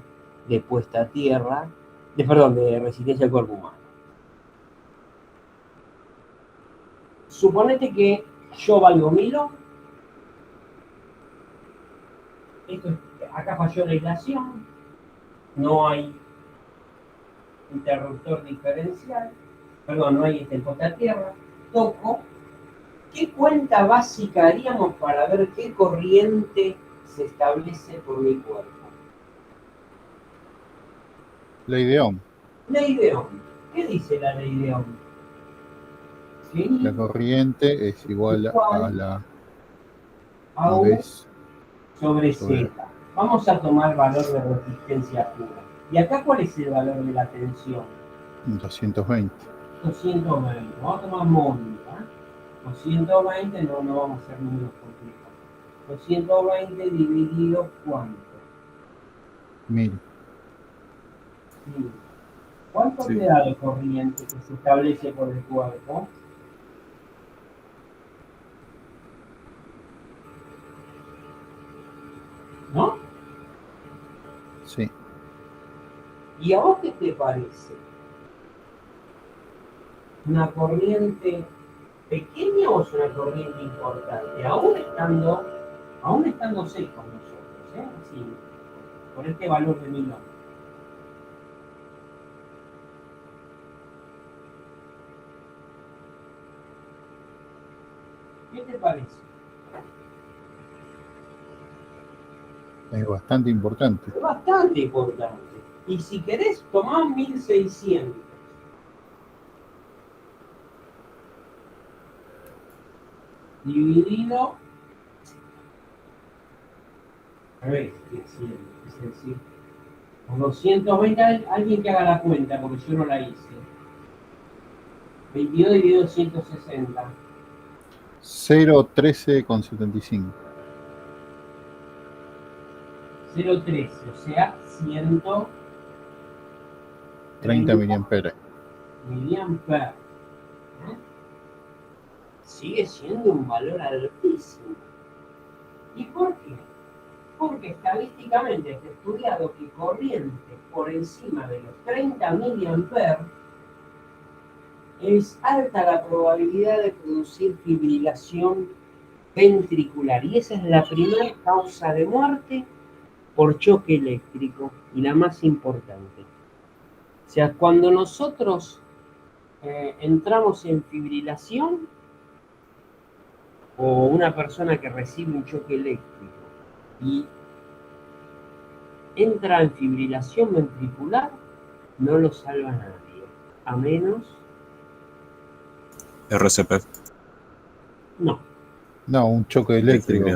de puesta a tierra, perdón, de resistencia al cuerpo humano. Suponete que yo valgo 1000 ohm, acá falló la aislación, no hay interruptor diferencial, perdón, no hay puesta a tierra, toco. ¿Qué cuenta básica haríamos para ver qué corriente se establece por mi cuerpo? Ley de Ohm. Ley de Ohm. ¿Qué dice la ley de Ohm? La ¿Sí? corriente es igual a Igual la a I U vez sobre Z. sobre Vamos a tomar valor de resistencia pura. ¿Y acá cuál es el valor de la tensión? 220. 220. Vamos a tomar móvil, ¿eh? 220, no vamos a hacer números complejos. 220 dividido ¿cuánto? 1000. Sí. ¿Cuánto sí. te da de corriente que se establece por el cuerpo? ¿No? Sí. ¿Y a vos qué te parece? ¿Una corriente pequeña o es una corriente importante? Aún estando 6 con nosotros, ¿eh? Así, con este valor de 1000 ohms. ¿Qué te parece? Es bastante importante. Es bastante importante. Y si querés, tomá 1600. Dividido. A ver, es decir, por 220, alguien que haga la cuenta, porque yo no la hice. 22 dividido 160. 0,13,75. 0,13, o sea, 30 miliamperes. miliamperes. ¿Eh? Sigue siendo un valor altísimo. ¿Y por qué? Porque estadísticamente está estudiado que corrientes por encima de los 30 miliamperes es alta la probabilidad de producir fibrilación ventricular. Y esa es la primera causa de muerte por choque eléctrico y la más importante. O sea, cuando nosotros entramos en fibrilación o una persona que recibe un choque eléctrico y entra en fibrilación ventricular, no lo salva nadie, a menos... RCP. No, No, un choque eléctrico,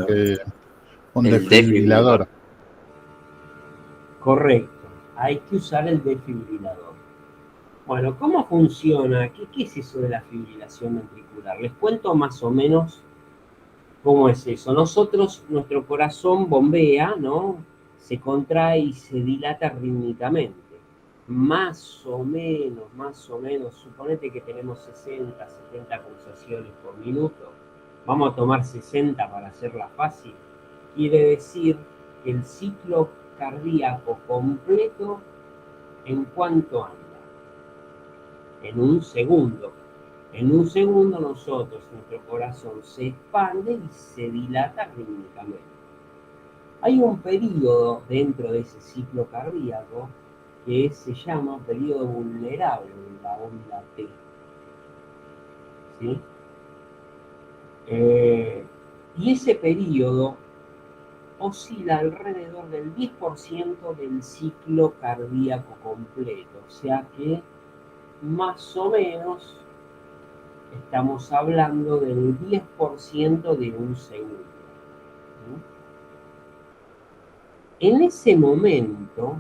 un El desfibrilador. correcto, hay que usar el desfibrilador. Bueno, ¿cómo funciona? ¿Qué es eso de la fibrilación ventricular? Les cuento más o menos cómo es eso. Nuestro corazón bombea, ¿no? Se contrae y se dilata rítmicamente. Más o menos, suponete que tenemos 60, 70 pulsaciones por minuto. Vamos a tomar 60 para hacerla fácil. Quiere decir que el ciclo cardíaco completo, ¿en cuánto anda? En un segundo. En un segundo nuestro corazón se expande y se dilata rítmicamente. Hay un periodo dentro de ese ciclo cardíaco que se llama periodo vulnerable de la onda T. ¿Sí? Y ese periodo oscila alrededor del 10% del ciclo cardíaco completo. O sea que más o menos estamos hablando del 10% de un segundo. En ese momento,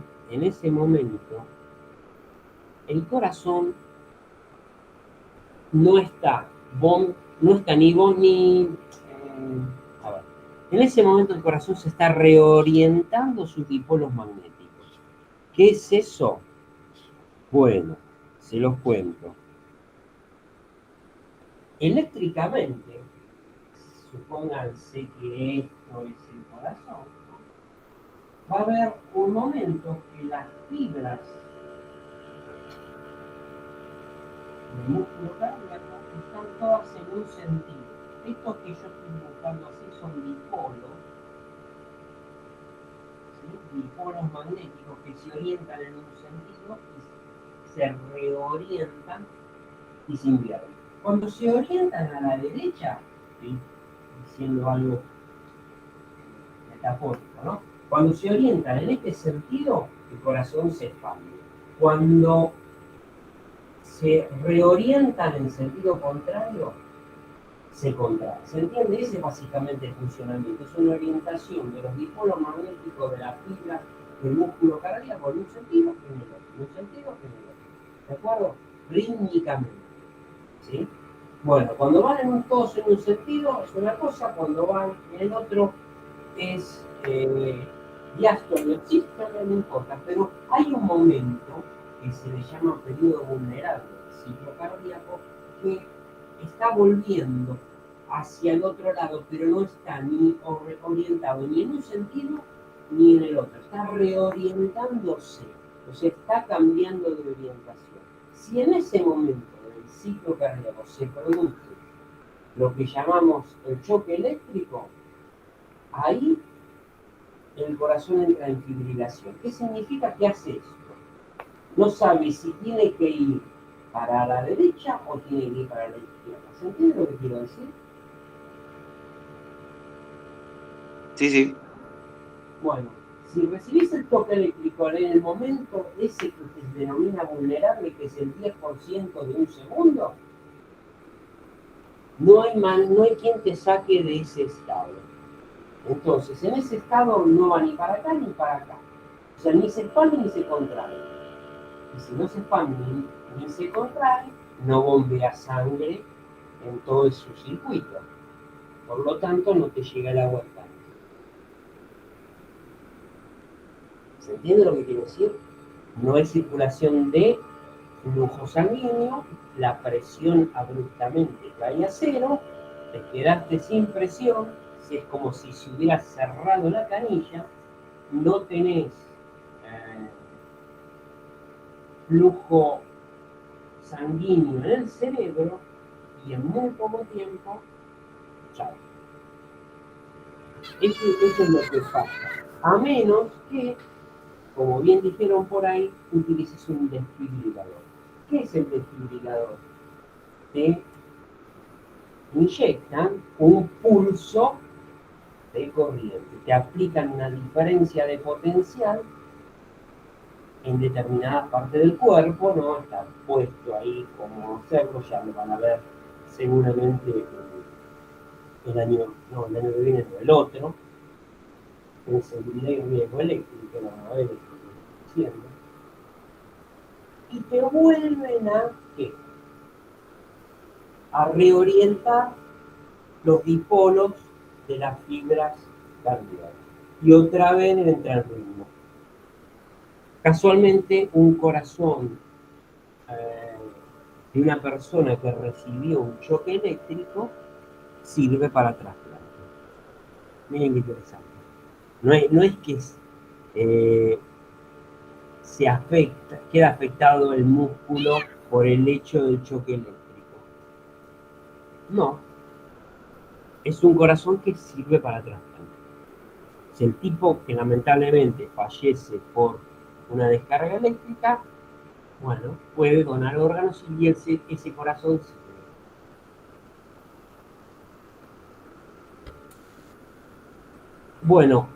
el corazón no está ni... a ver, en ese momento el corazón se está reorientando sus dipolos magnéticos. ¿Qué es eso? Bueno, se los cuento. Eléctricamente, supónganse que esto es el corazón, va a haber un momento que las fibras del músculo cardíaco están todas en un sentido. Estos que yo estoy buscando así son dipolos, ¿sí? Dipolos magnéticos que se orientan en un sentido y se reorientan y se invierten. Cuando se orientan a la derecha, ¿sí? Diciendo algo metafórico, ¿no? Cuando se orientan en este sentido, el corazón se expande. Cuando se reorientan en sentido contrario, se contrae. ¿Se entiende? Ese es básicamente el funcionamiento. Es una orientación de los dipolos magnéticos de la fibra del músculo cardíaco en un sentido que en el otro. En un sentido que en el otro. ¿De acuerdo? Rítmicamente. ¿Sí? Bueno, cuando van todos en un sentido es una cosa, cuando van en el otro es diástole o sístole, no importa, pero hay un momento que se le llama periodo vulnerable del ciclo cardíaco que está volviendo hacia el otro lado, pero no está ni orientado ni en un sentido ni en el otro, está reorientándose, o sea, está cambiando de orientación. Si en ese momento del ciclo cardíaco se produce lo que llamamos el choque eléctrico, ahí el corazón entra en fibrilación. ¿Qué significa que hace esto? No sabe si tiene que ir para la derecha o tiene que ir para la izquierda. ¿Se entiende lo que quiero decir? Sí, sí. Bueno, si recibís el toque eléctrico en el momento ese que se denomina vulnerable, que es el 10% de un segundo, no hay quien te saque de ese estado. Entonces, en ese estado no va ni para acá ni para acá. O sea, ni se expande ni se contrae. Y si no se expande ni se contrae, no bombea sangre en todo su circuito. Por lo tanto, no te llega el agua al tanque. ¿Se entiende lo que quiero decir? No hay circulación de flujo sanguíneo, la presión abruptamente cae a cero, te quedaste sin presión, es como si se hubiera cerrado la canilla, no tenés flujo sanguíneo en el cerebro y en muy poco tiempo, chao. Eso es lo que pasa. A menos que, como bien dijeron por ahí, utilices un desfibrilador. ¿Qué es el desfibrilador? Te inyectan un pulso de corriente, te aplican una diferencia de potencial en determinada parte del cuerpo, ¿no? Está puesto ahí como cerro, ya lo van a ver seguramente el año que viene o el otro, en seguridad y riesgo eléctrico, lo van a ver diciendo. Y te vuelven a, ¿qué? A reorientar los dipolos de las fibras cardíacas. Y otra vez entra el ritmo. Casualmente, un corazón de una persona que recibió un choque eléctrico sirve para trasplante. Miren qué interesante. No es que se afecta, queda afectado el músculo por el hecho del choque eléctrico. No. Es un corazón que sirve para trasplante. Si el tipo que lamentablemente fallece por una descarga eléctrica, bueno, puede donar órganos y ese corazón sirve. Bueno,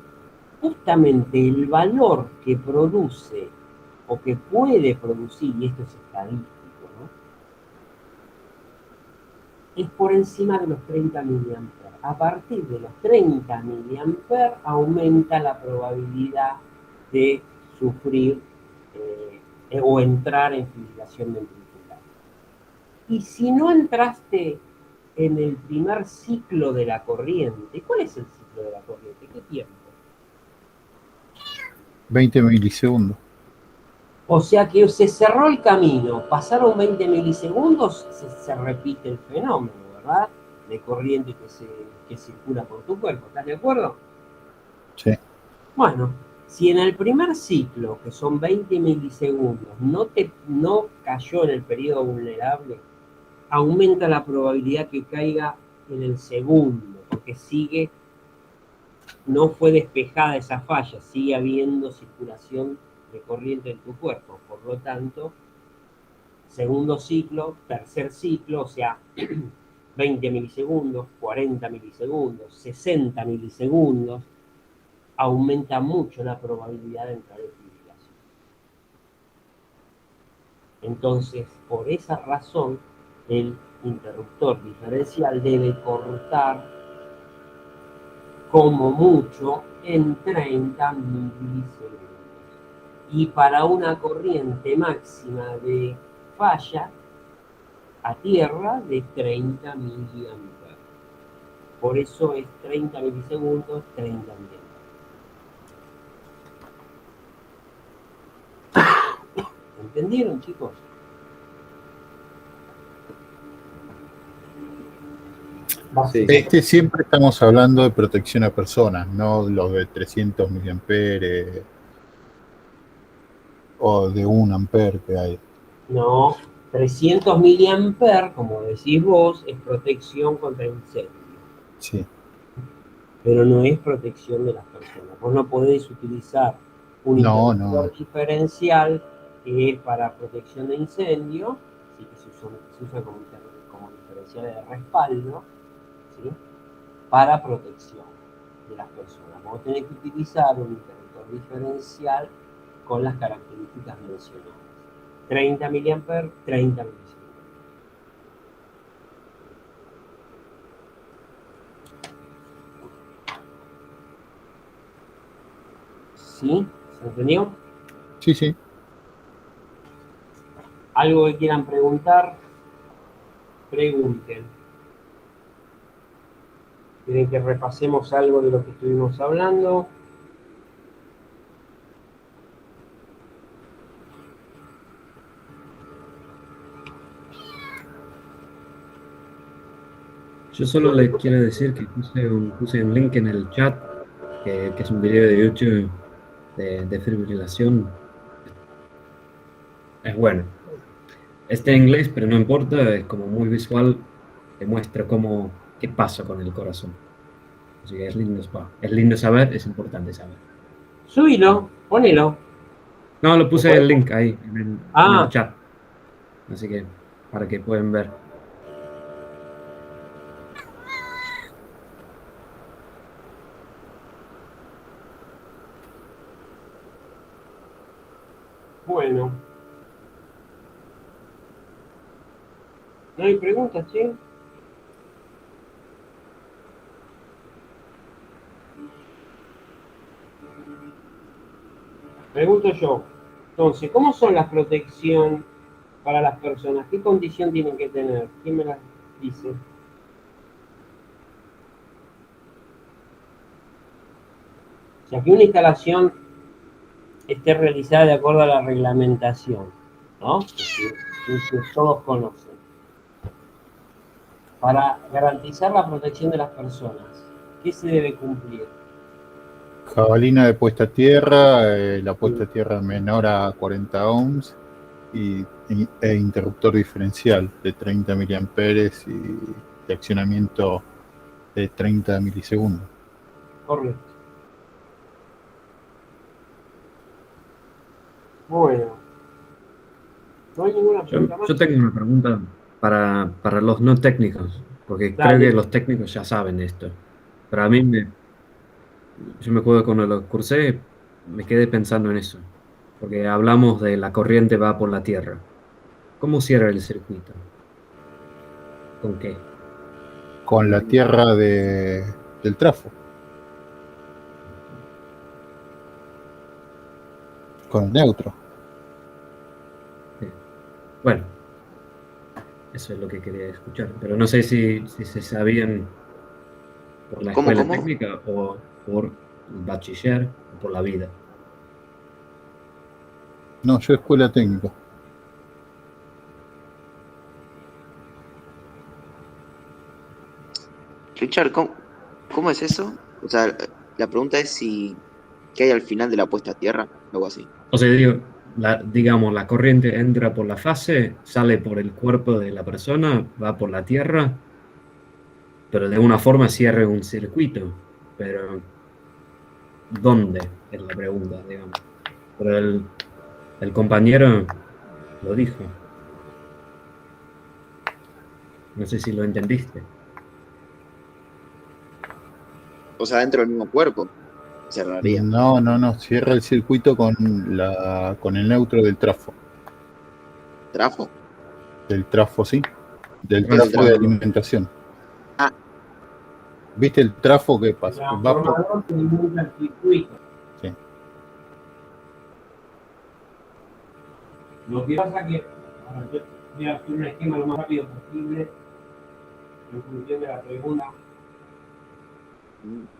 justamente el valor que produce o que puede producir, y esto es estadístico, ¿no? Es por encima de los 30 mA. A partir de los 30 mA aumenta la probabilidad de sufrir o entrar en fibrilación ventricular. Y si no entraste en el primer ciclo de la corriente, ¿cuál es el ciclo de la corriente? ¿Qué tiempo? 20 milisegundos. O sea que se cerró el camino, pasaron 20 milisegundos, se repite el fenómeno, ¿verdad? De corriente que circula por tu cuerpo, ¿estás de acuerdo? Sí. Bueno, si en el primer ciclo, que son 20 milisegundos, no cayó en el periodo vulnerable, aumenta la probabilidad que caiga en el segundo, porque no fue despejada esa falla, sigue habiendo circulación de corriente en tu cuerpo. Por lo tanto, segundo ciclo, tercer ciclo, o sea, 20 milisegundos, 40 milisegundos, 60 milisegundos, aumenta mucho la probabilidad de entrar en fibrilación. Entonces, por esa razón, el interruptor diferencial debe cortar como mucho en 30 milisegundos. Y para una corriente máxima de falla a tierra de 30 mA. Por eso es 30 milisegundos, 30 mA. ¿Entendieron, chicos? Sí. Siempre estamos hablando de protección a personas, no los de 300 miliamperes o de 1 ampere que hay. No, 300 mA, como decís vos, es protección contra incendio. Sí. Pero no es protección de las personas. Vos no podés utilizar un interruptor diferencial que es para protección de incendio, ¿sí? Que se usa como diferencial de respaldo, ¿sí? Para protección. de las personas. Vamos a tener que utilizar un interruptor diferencial con las características mencionadas. 30 mA, 30 milisegundos. ¿Sí? ¿Se entendió? Sí, sí. ¿Algo que quieran preguntar? Pregunten. ¿Quieren que repasemos algo de lo que estuvimos hablando? Yo solo le quiero decir que puse un link en el chat, que es un video de YouTube de fibrilación. Es bueno. Está en inglés, pero no importa, es como muy visual, te muestra qué pasa con el corazón. Así que es lindo saber, es importante saber. Subilo, ponelo. No, lo puse el link ahí, en Ah. el chat. Así que, para que puedan ver. Bueno. ¿No hay preguntas, sí? Pregunto yo. Entonces, ¿cómo son las protección para las personas? ¿Qué condición tienen que tener? ¿Quién me las dice? O sea, que una instalación esté realizada de acuerdo a la reglamentación, ¿no? Que todos conocen. Para garantizar la protección de las personas, ¿qué se debe cumplir? Jabalina de puesta a tierra, la puesta a tierra menor a 40 ohms e interruptor diferencial de 30 miliamperes y de accionamiento de 30 milisegundos. Correcto. Bueno. ¿No hay ninguna pregunta más? Yo tengo una pregunta para los no técnicos, porque Dale. creo que los técnicos ya saben esto. Pero a mí, yo me acuerdo cuando lo cursé, me quedé pensando en eso, porque hablamos de la corriente va por la Tierra. ¿Cómo cierra el circuito? ¿Con qué? Con la tierra del trafo. Con el neutro. Bueno, eso es lo que quería escuchar, pero no sé si se sabían por la ¿Cómo, escuela cómo? técnica o por el bachiller o por la vida. No, yo escuela técnica. Richard, ¿cómo es eso? O sea, la pregunta es si ¿qué hay al final de la puesta a tierra? Algo así. O sea, digo, digamos, la corriente entra por la fase, sale por el cuerpo de la persona, va por la tierra, pero de una forma cierra un circuito. Pero, ¿dónde? Es la pregunta, digamos. Pero el compañero lo dijo. No sé si lo entendiste. O sea, dentro del mismo cuerpo cerraría. No, cierra el circuito con el neutro del trafo. ¿Trafo? Del trafo, sí. Del ¿Cuál es trafo el de trafo? alimentación. Ah. ¿Viste el trafo que El pasa? Va por... transformador que alimenta el circuito. Sí. Lo que pasa que, ahora yo voy a hacer un esquema lo más rápido posible en función de la pregunta. Mm.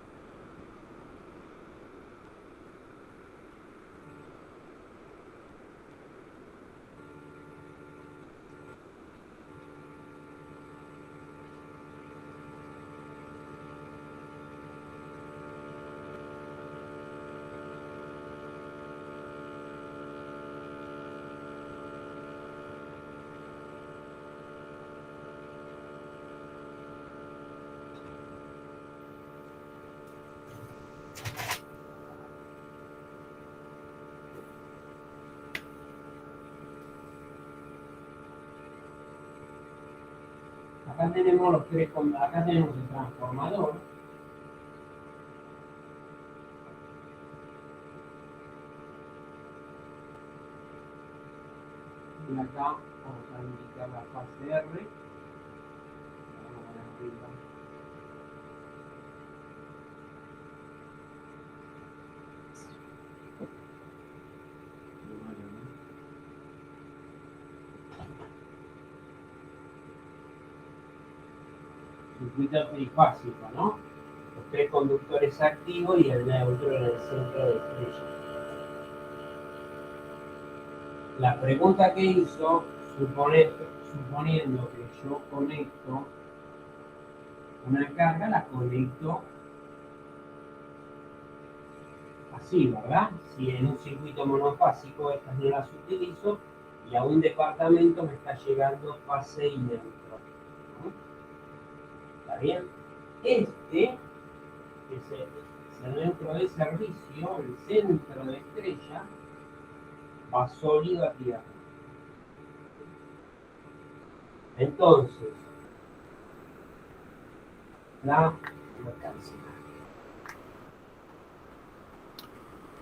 Acá tenemos los tres, acá tenemos el transformador. Y acá vamos a indicar la fase R. Vamos a arriba. Circuito trifásico, ¿no? Los tres conductores activos y el neutro en el centro de estrella. La pregunta que hizo, suponiendo que yo conecto una carga, la conecto así, ¿verdad? Si en un circuito monofásico estas no las utilizo y a un departamento me está llegando fase y neutro, ¿no? ¿Está bien? Este es el neutro de servicio, el centro de estrella, va sólido a tierra. Entonces, la mercancía.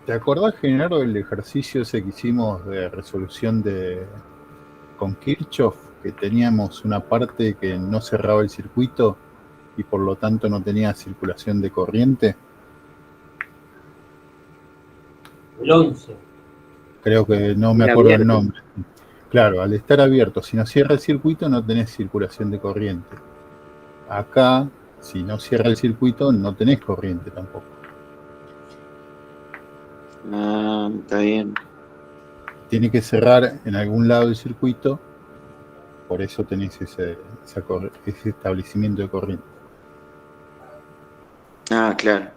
¿Te acordás, Genaro, del ejercicio ese que hicimos de resolución con Kirchhoff? Que teníamos una parte que no cerraba el circuito y por lo tanto no tenía circulación de corriente. El 11. Creo que no me Era acuerdo el abierto. nombre. Claro, al estar abierto, si no cierra el circuito no tenés circulación de corriente. Acá, si no cierra el circuito, no tenés corriente tampoco. Ah, está bien. Tiene que cerrar en algún lado del circuito, por eso tenés ese establecimiento de corriente. Ah, claro.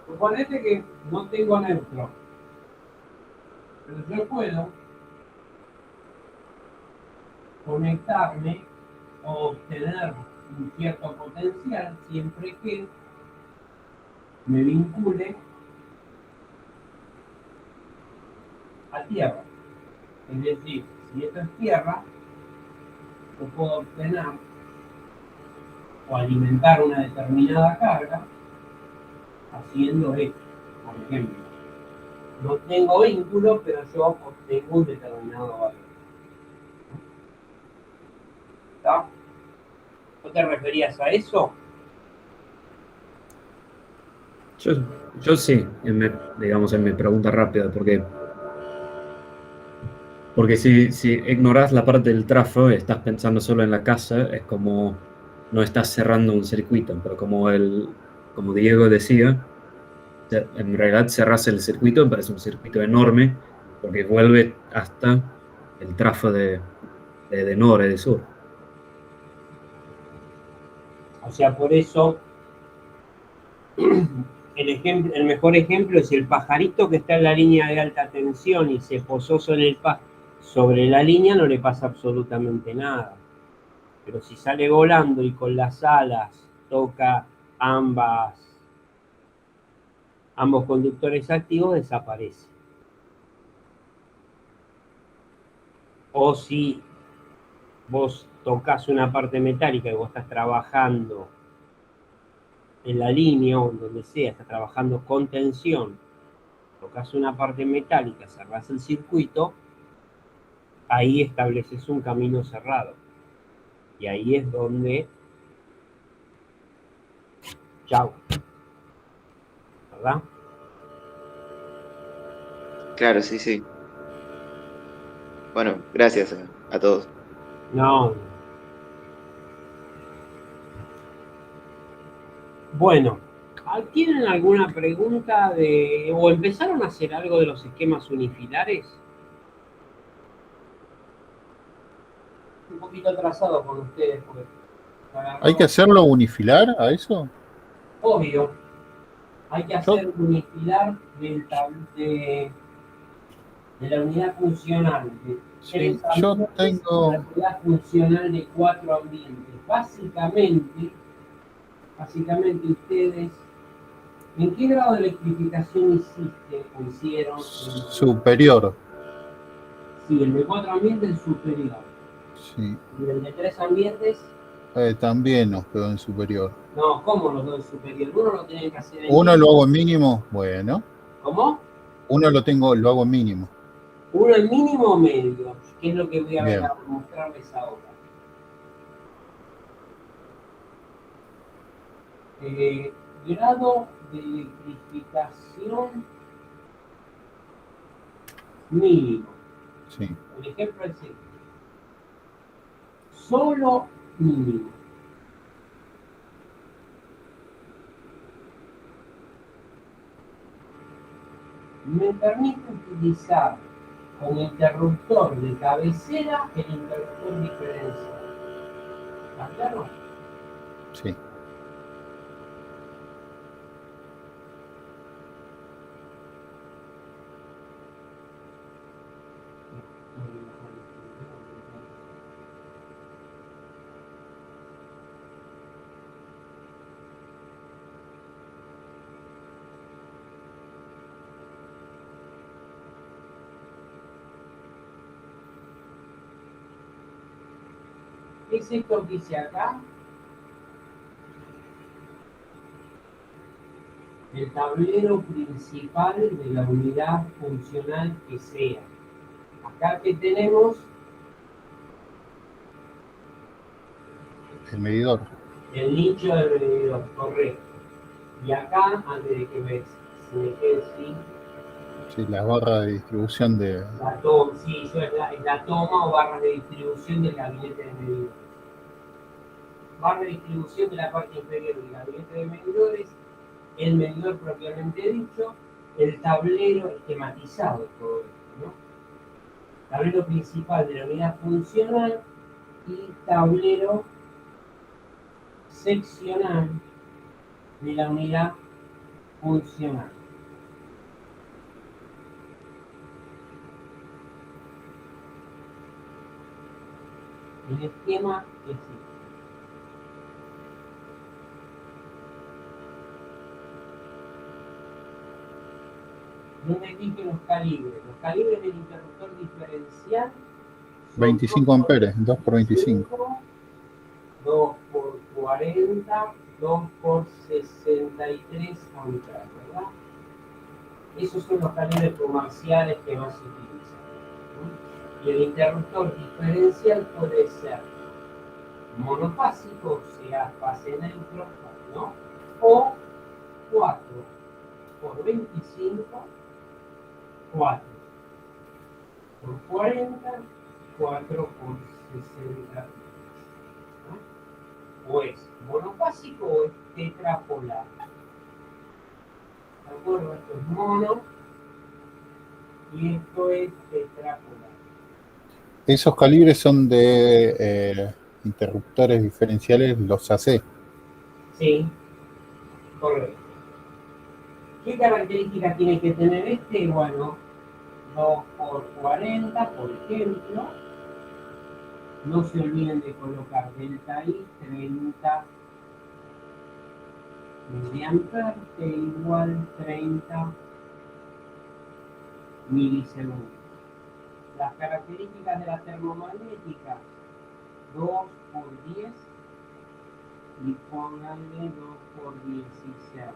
Suponete que no tengo neutro, pero yo puedo conectarme o obtener un cierto potencial siempre que me vincule a tierra. Es decir, si esto es tierra, yo puedo obtener o alimentar una determinada carga haciendo esto, por ejemplo. No tengo vínculo, pero yo obtengo un determinado valor. ¿Está? ¿No te referías a eso? Yo sí, digamos en mi pregunta rápida, porque si ignoras la parte del trafo y estás pensando solo en la casa, es como no estás cerrando un circuito, pero como Diego decía, en realidad cerras el circuito, pero es un circuito enorme, porque vuelve hasta el trafo de norte, de sur. O sea, por eso el mejor ejemplo es el pajarito que está en la línea de alta tensión y se posó sobre la línea, no le pasa absolutamente nada. Pero si sale volando y con las alas toca ambos conductores activos, desaparece. O si vos tocas una parte metálica y vos estás trabajando en la línea o en donde sea, estás trabajando con tensión, tocas una parte metálica, cerrás el circuito, ahí estableces un camino cerrado. Y ahí es donde... Chau. ¿Verdad? Claro, sí, sí. Bueno, gracias a todos. No. Bueno, ¿tienen alguna pregunta o empezaron a hacer algo de los esquemas unifilares? Un poquito atrasado con ustedes. ¿Hay que hacerlo unifilar a eso? Obvio. Hay que hacer unifilar de la unidad funcional. Sí, yo tengo... La unidad funcional de 4 ambientes. Básicamente ustedes, ¿en qué grado de electrificación hicieron? Superior. Sí, el de 4 ambientes es superior. Sí. ¿Y el de 3 ambientes? También nos quedó en superior. No, ¿cómo los dos en superior? Uno lo tienen que hacer en Uno mínimo. lo hago en mínimo, bueno. ¿Cómo? Uno lo hago en mínimo. Uno en mínimo o medio, que es lo que voy a Bien. mostrarles ahora. Grado de electrificación mínimo. Sí. El ejemplo es este. Solo mínimo. Me permite utilizar como interruptor de cabecera el interruptor diferencial. ¿Está claro? Sí. ¿Qué es esto que hice acá? El tablero principal de la unidad funcional que sea. Acá que tenemos El medidor. el nicho del medidor, correcto. Y acá, antes de que se me quede sin Sí, la barra de distribución de. la toma, sí, eso es la toma o barra de distribución del gabinete de medidores. Barra de distribución de la parte inferior del gabinete de medidores, el medidor propiamente dicho, el tablero esquematizado, todo esto, ¿no? Tablero principal de la unidad funcional y tablero seccional de la unidad funcional. El esquema es este. ¿Dónde dije los calibres? Los calibres del interruptor diferencial son 25 amperes, 2 por 25. 2 por 40, 2 por 63 amperes, ¿verdad? Esos son los calibres comerciales que más se utilizan, ¿no? Y el interruptor diferencial puede ser monofásico, o sea, fase neutro, ¿no? O 4 por 25, 4 por 40, 4 por 60. ¿No? O es monofásico o es tetrapolar. ¿De acuerdo? Esto es mono y esto es tetrapolar. Esos calibres son de interruptores diferenciales, los AC. Sí, correcto. ¿Qué características tiene que tener este? Bueno, 2 por 40, por ejemplo. No se olviden de colocar delta I, 30 miliamperes, que igual 30 milisegundos. Las características de la termomagnética, 2 por 10 y pónganle 2 por 16.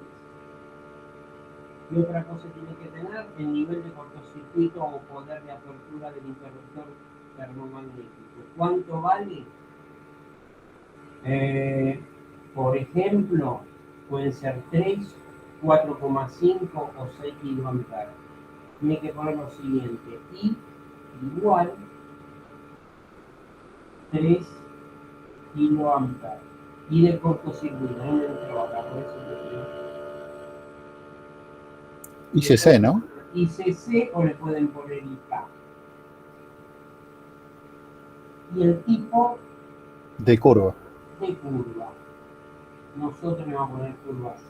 ¿Qué otra cosa tiene que tener? El nivel de cortocircuito o poder de apertura del interruptor termomagnético. ¿Cuánto vale? Por ejemplo, pueden ser 3, 4,5 o 6 kiloamperes. Tiene que poner lo siguiente: I igual 3 kiloamperes. Y de cortocircuito, no me entro acá, por eso te digo. ICC, ¿no? ICC o le pueden poner IK. Y el tipo De curva. de curva. Nosotros le vamos a poner curvas.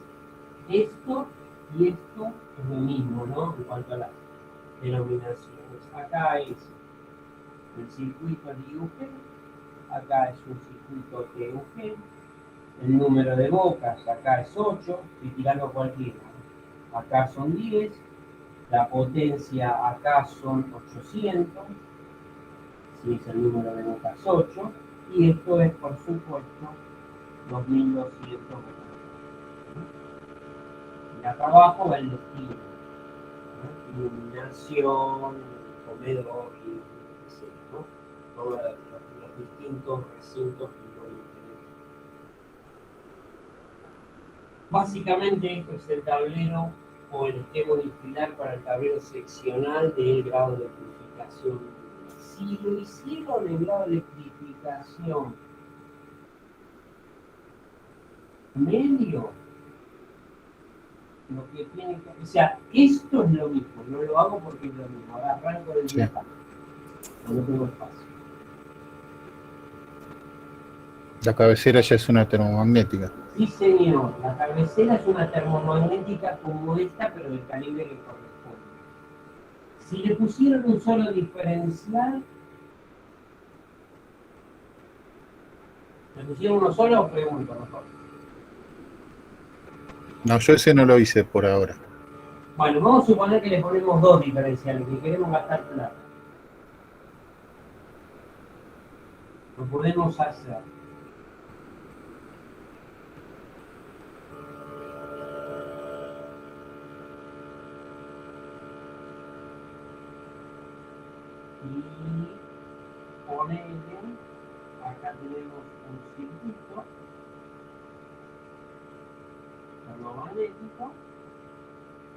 Esto y esto es lo mismo, ¿no? En cuanto a las denominaciones. Acá es el circuito DUG, acá es un circuito TUG, el número de bocas acá es 8, estoy tirando cualquiera. Acá son 10, la potencia acá son 800, si es el número de bocas 8, y esto es, por supuesto, 2200 voltios. Y acá abajo va el destino, ¿no? Iluminación, comedor y lo que sea, ¿no? Todos los distintos recintos que voy a tener. Básicamente esto es el tablero o el esquema unifilar para el tablero seccional del grado de electrificación. Si lo hicieron en grado de electrificación medio, lo que tiene que, o sea, esto es lo mismo, no lo hago porque es lo mismo, ahora arranco del diafragma, no tengo espacio. La cabecera ya es una termomagnética. Sí, señor, la cabecera es una termomagnética como esta, pero del calibre que corresponde. Si le pusieron un solo diferencial, ¿le pusieron uno solo o pregunto mejor? No, yo ese no lo hice por ahora. Bueno, vamos a suponer que le ponemos dos diferenciales, que queremos gastar plata. Lo podemos hacer. Y ponele, acá tenemos un circuito termomagnético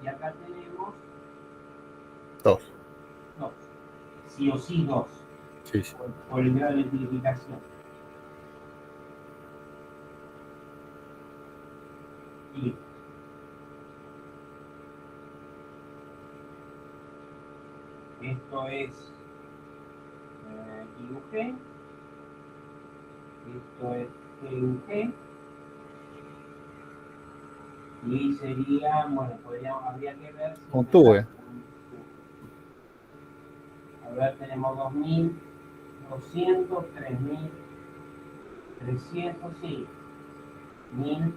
y acá tenemos Dos. dos, sí o sí dos, Sí, sí. por el grado de electrificación. Y esto es IUG, esto es GUG, y sería, bueno, habría que ver si Un tubo. A ver, tenemos 2200, 3300, sí, 1000,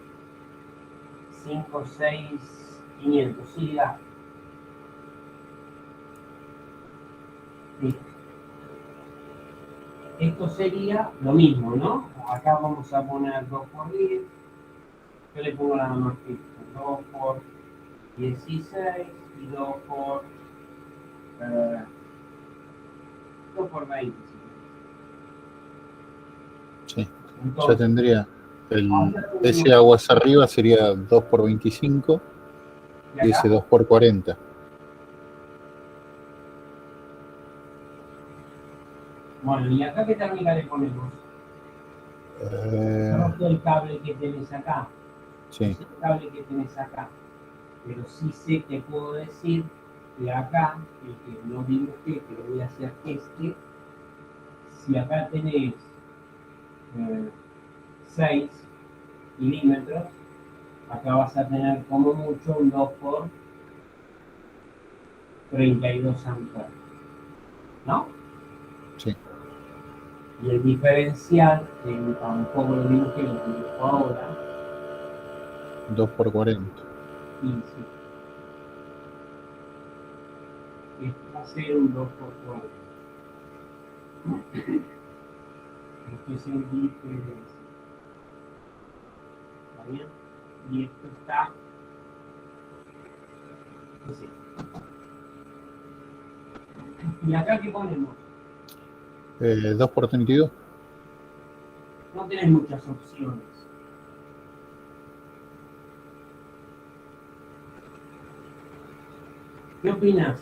5, 6, 500, sí, da. Listo. Esto sería lo mismo, ¿no? Acá vamos a poner 2 por 10. Yo le pongo nada más que 2 por 16 y 2 por 20. Sí. Ya Entonces, tendría. Ese aguas arriba sería 2 por 25 y ese 2 por 40. bueno, ¿y acá qué térmica le ponemos? Conozco el cable que tenés acá. Sí. No sé el cable que tenés acá. Pero sí sé que puedo decir que acá, el que no dibujé, que lo voy a hacer si acá tenés 6 milímetros, acá vas a tener como mucho un 2 por 32 amperes, ¿no? Sí. Y el diferencial, que tampoco lo dibujé, lo dibujo ahora, 2 por 40. y sí. Esto va a ser un 2 por 4. Esto es el diferencial. ¿Está bien? Y esto está así. ¿Y acá qué ponemos? 2 por 32. No tenés muchas opciones. ¿Qué opinas?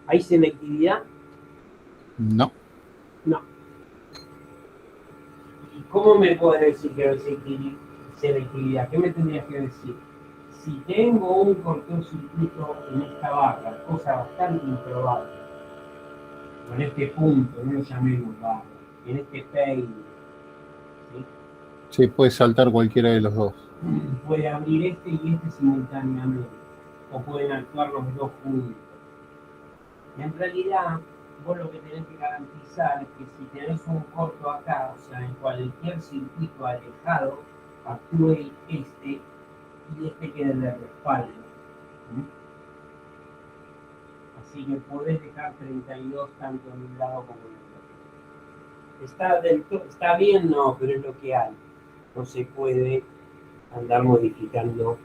¿Hay selectividad? No. No. ¿Y cómo me puedes decir que hay selectividad? ¿Qué me tendrías que decir? Si tengo un cortocircuito en esta barra, cosa bastante improbable, o en este punto, no lo llamemos barra, en este peine, ¿sí? Sí, puede saltar cualquiera de los dos. Puede abrir este y este simultáneamente, o pueden actuar los dos juntos. En realidad, vos lo que tenés que garantizar es que si tenés un corto acá, o sea, en cualquier circuito alejado, actúe este y este quede de respaldo. Así que podés dejar 32 tanto en un lado como en el otro. ¿Está bien? No, pero es lo que hay. No se puede andar modificando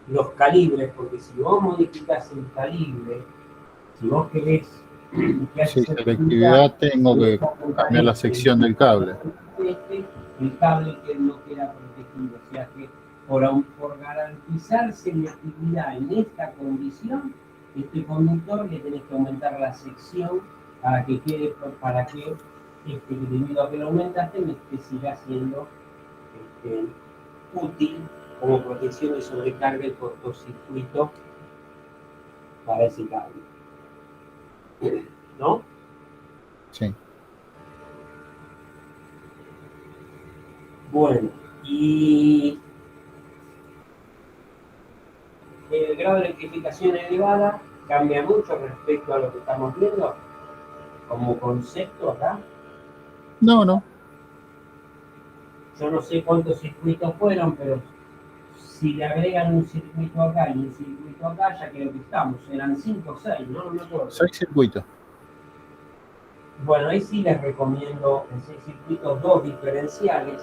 los calibres, porque si vos modificás el calibre, si vos querés que haya Sí, selectividad, tengo que cambiar la sección del cable. el cable que no queda protegido, o sea que por garantizar selectividad en esta condición, este conductor le tenés que aumentar la sección para que quede, para que debido a que lo aumentaste, te siga siendo útil como protección de sobrecarga el cortocircuito para ese cable. ¿No? Sí. Bueno, y el grado de electrificación elevada cambia mucho respecto a lo que estamos viendo como concepto acá. No. Yo no sé cuántos circuitos fueron, pero si le agregan un circuito acá y un circuito acá, ya creo que estamos. Eran 5 o 6, ¿no? No me acuerdo. 6 circuitos. Bueno, ahí sí les recomiendo en 6 circuitos 2 diferenciales.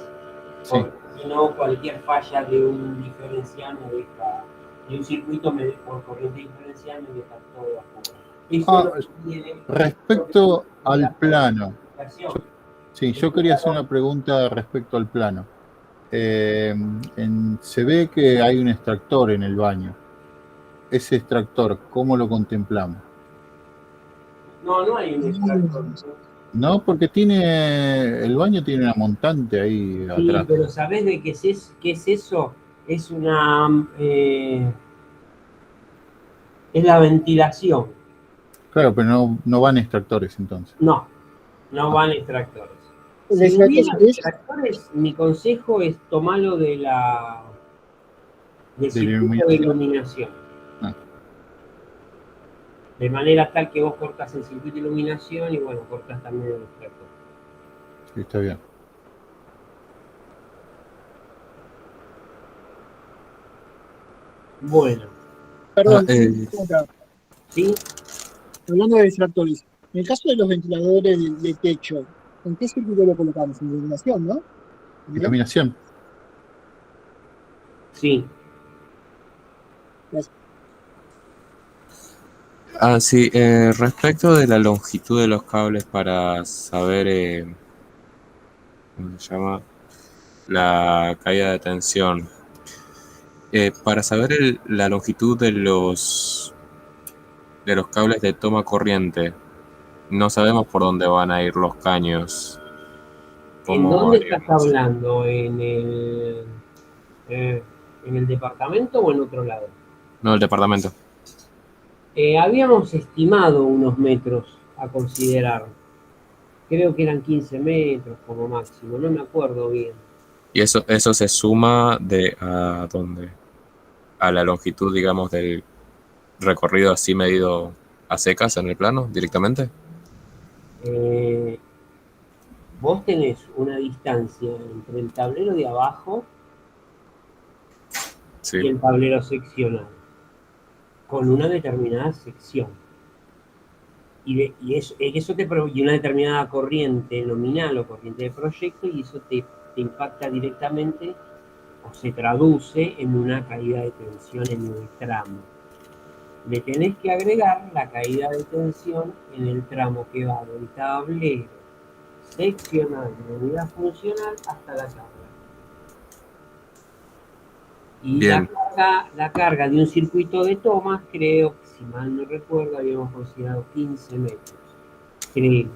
Sí. Si no, cualquier falla de un diferencial me deja, de un circuito por corriente diferencial me deja todo afuera. Eso es lo que tiene, respecto al plano. Sí, Yo quería hacer una pregunta respecto al plano. Se ve que hay un extractor en el baño. Ese extractor, ¿cómo lo contemplamos? No hay un extractor. No, porque el baño tiene una montante ahí Sí, atrás. pero ¿sabés de qué es eso? Es una... es la ventilación. Claro, pero no van extractores entonces. No van extractores. Si hubiera extractores, mi consejo es tomarlo del circuito de iluminación. De manera tal que vos cortás el circuito de iluminación y bueno, cortás también el extractor. Sí, está bien. Bueno. Perdón, ¿Sí? Hablando de extractores, en el caso de los ventiladores de techo, ¿en qué circuito lo colocamos? En iluminación, ¿no? Iluminación. Sí. Gracias. Sí, respecto de la longitud de los cables para saber, ¿cómo se llama? La caída de tensión. Para saber la longitud de los cables de toma corriente, no sabemos por dónde van a ir los caños. ¿En dónde estás hablando? ¿En el departamento o en otro lado? No, el departamento. Habíamos estimado unos metros a considerar. Creo que eran 15 metros como máximo, no me acuerdo bien. ¿Y eso se suma a dónde? ¿A la longitud, digamos, del recorrido así medido a secas en el plano directamente? Vos tenés una distancia entre el tablero de abajo y el tablero seccional, con una determinada sección. Y una determinada corriente nominal o corriente de proyecto, y eso te impacta directamente o se traduce en una caída de tensión en el tramo. Le tenés que agregar la caída de tensión en el tramo que va del tablero seccional de unidad funcional hasta la carga. Y la carga de un circuito de tomas, creo que si mal no recuerdo, habíamos considerado 15 metros. Creo.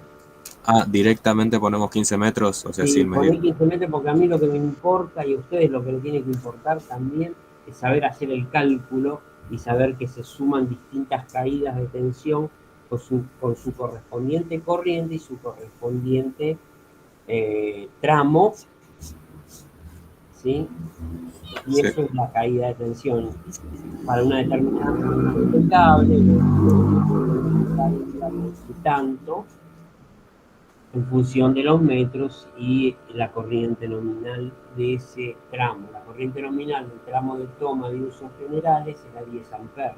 Directamente ponemos 15 metros, o sea, sí, sin medir. 15 metros porque a mí lo que me importa y a ustedes lo que les tiene que importar también es saber hacer el cálculo y saber que se suman distintas caídas de tensión con su correspondiente corriente y su correspondiente tramo, ¿sí? Y eso es la caída de tensión para una determinada cable tanto en función de los metros y la corriente nominal de ese tramo. La corriente nominal del tramo de toma de usos generales era 10 amperes.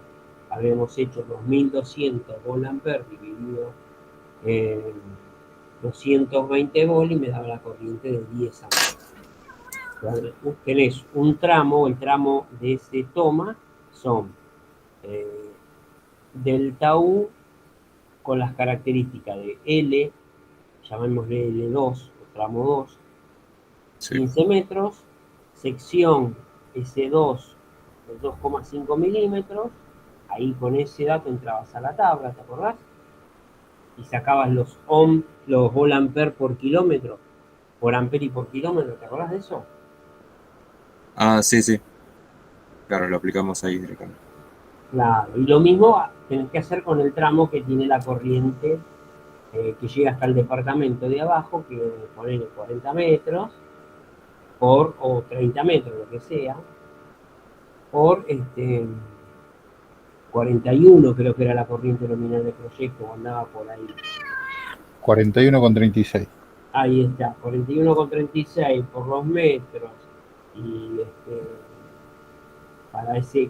Habíamos hecho 2200 volt-ampere dividido en 220 volt y me daba la corriente de 10 amperes. Tenés un tramo, el tramo de ese toma son delta U con las características de L, llamémosle L2, o tramo 2, Sí. 15 metros, sección S2 de 2,5 milímetros, ahí con ese dato entrabas a la tabla, ¿te acordás? Y sacabas los ohm, los volt-ampere por kilómetro, por ampere y por kilómetro, ¿te acordás de eso? Ah, sí, sí. Claro, lo aplicamos ahí directamente. Claro, y lo mismo tenés que hacer con el tramo que tiene la corriente que llega hasta el departamento de abajo, que ponele 40 metros, o 30 metros, lo que sea, por 41 creo que era la corriente nominal del proyecto, o andaba por ahí. 41,36. Ahí está, 41,36 por los metros, y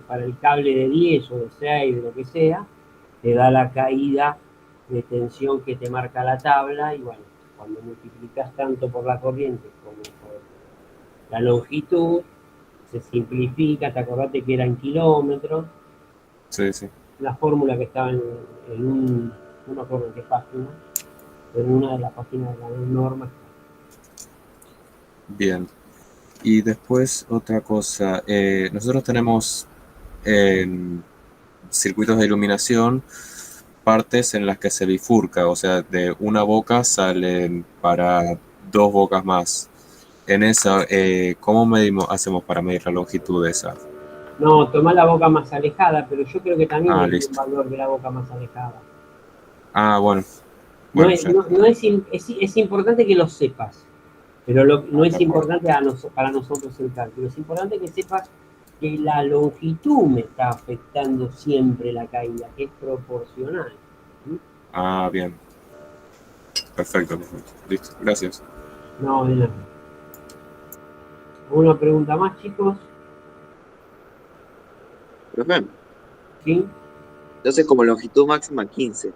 para el cable de 10 o de 6, de lo que sea, te da la caída de tensión que te marca la tabla, y bueno, cuando multiplicas tanto por la corriente como por la longitud, se simplifica, te acordate que era en kilómetros, Sí, sí. la fórmula que estaba en no me acuerdo en qué página, pero en una de las páginas de la norma. Bien. Y después otra cosa. Nosotros tenemos en circuitos de iluminación partes en las que se bifurca, o sea, de una boca salen para 2 bocas más. En esa, ¿cómo hacemos para medir la longitud de esa? No, tomá la boca más alejada, pero yo creo que también es un Listo. valor de la boca más alejada. Bueno. No, Bueno, es importante que lo sepas, pero no es importante para nosotros el cálculo. Es importante que sepas que la longitud me está afectando siempre la caída, que es proporcional. Bien. Perfecto. Listo, gracias. No, de nada. ¿Una pregunta más, chicos? Profe, ¿Sí? entonces como longitud máxima 15.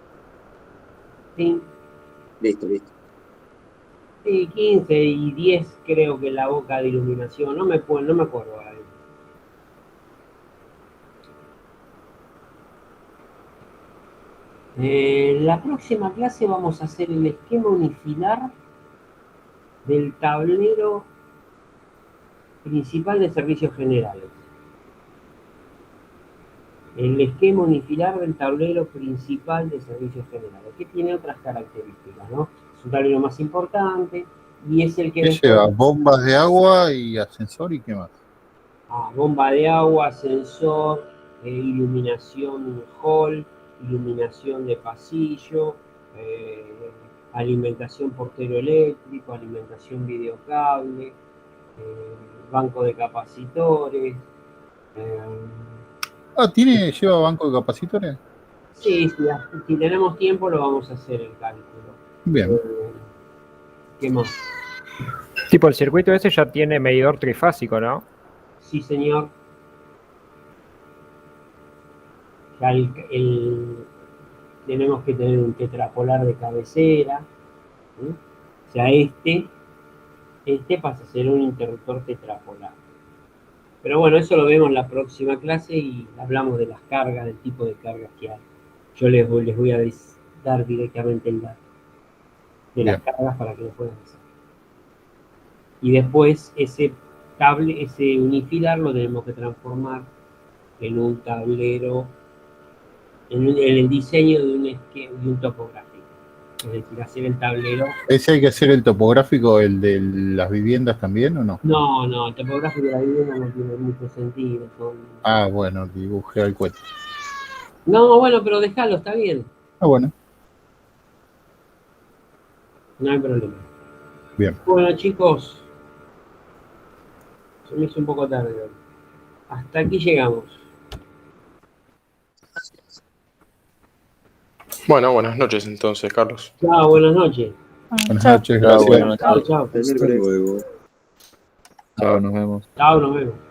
¿Sí? Listo. Sí, 15 y 10 creo que la boca de iluminación. No me acuerdo ahora. En la próxima clase vamos a hacer el esquema unifilar del tablero principal de servicios generales. El esquema unifilar del tablero principal de servicios generales, que tiene otras características, ¿no? Es un tablero más importante y es el que ¿Qué después... lleva? Bombas de agua y ascensor y qué más. Bomba de agua, ascensor, iluminación hall, iluminación de pasillo, alimentación portero eléctrico, alimentación videocable, banco de capacitores. ¿Lleva banco de capacitores? Sí, si tenemos tiempo lo vamos a hacer el cálculo. Bien. ¿Qué más? Tipo, el circuito ese ya tiene medidor trifásico, ¿no? Sí, señor. Ya tenemos que tener un tetrapolar de cabecera. ¿Sí? O sea, este pasa a ser un interruptor tetrapolar. Pero bueno, eso lo vemos en la próxima clase y hablamos de las cargas, del tipo de cargas que hay. Yo les voy a dar directamente el dato de las cargas para que lo puedan hacer. Y después ese unifilar lo tenemos que transformar en un tablero, en el diseño de un topográfico. Es decir, hacer el tablero. ¿Ese hay que hacer el topográfico, el de las viviendas también o no? No, el topográfico de la vivienda no tiene mucho sentido. Bueno, dibujé al cuento. No, bueno, pero déjalo, está bien. Bueno. No hay problema. Bien. Bueno, chicos, se me hizo un poco tarde hoy. Hasta aquí llegamos. Bueno, buenas noches entonces, Carlos. Chao, buenas noches. Buenas noches, gracias. Chao. Hasta luego. Chao, nos vemos. Chao, nos vemos.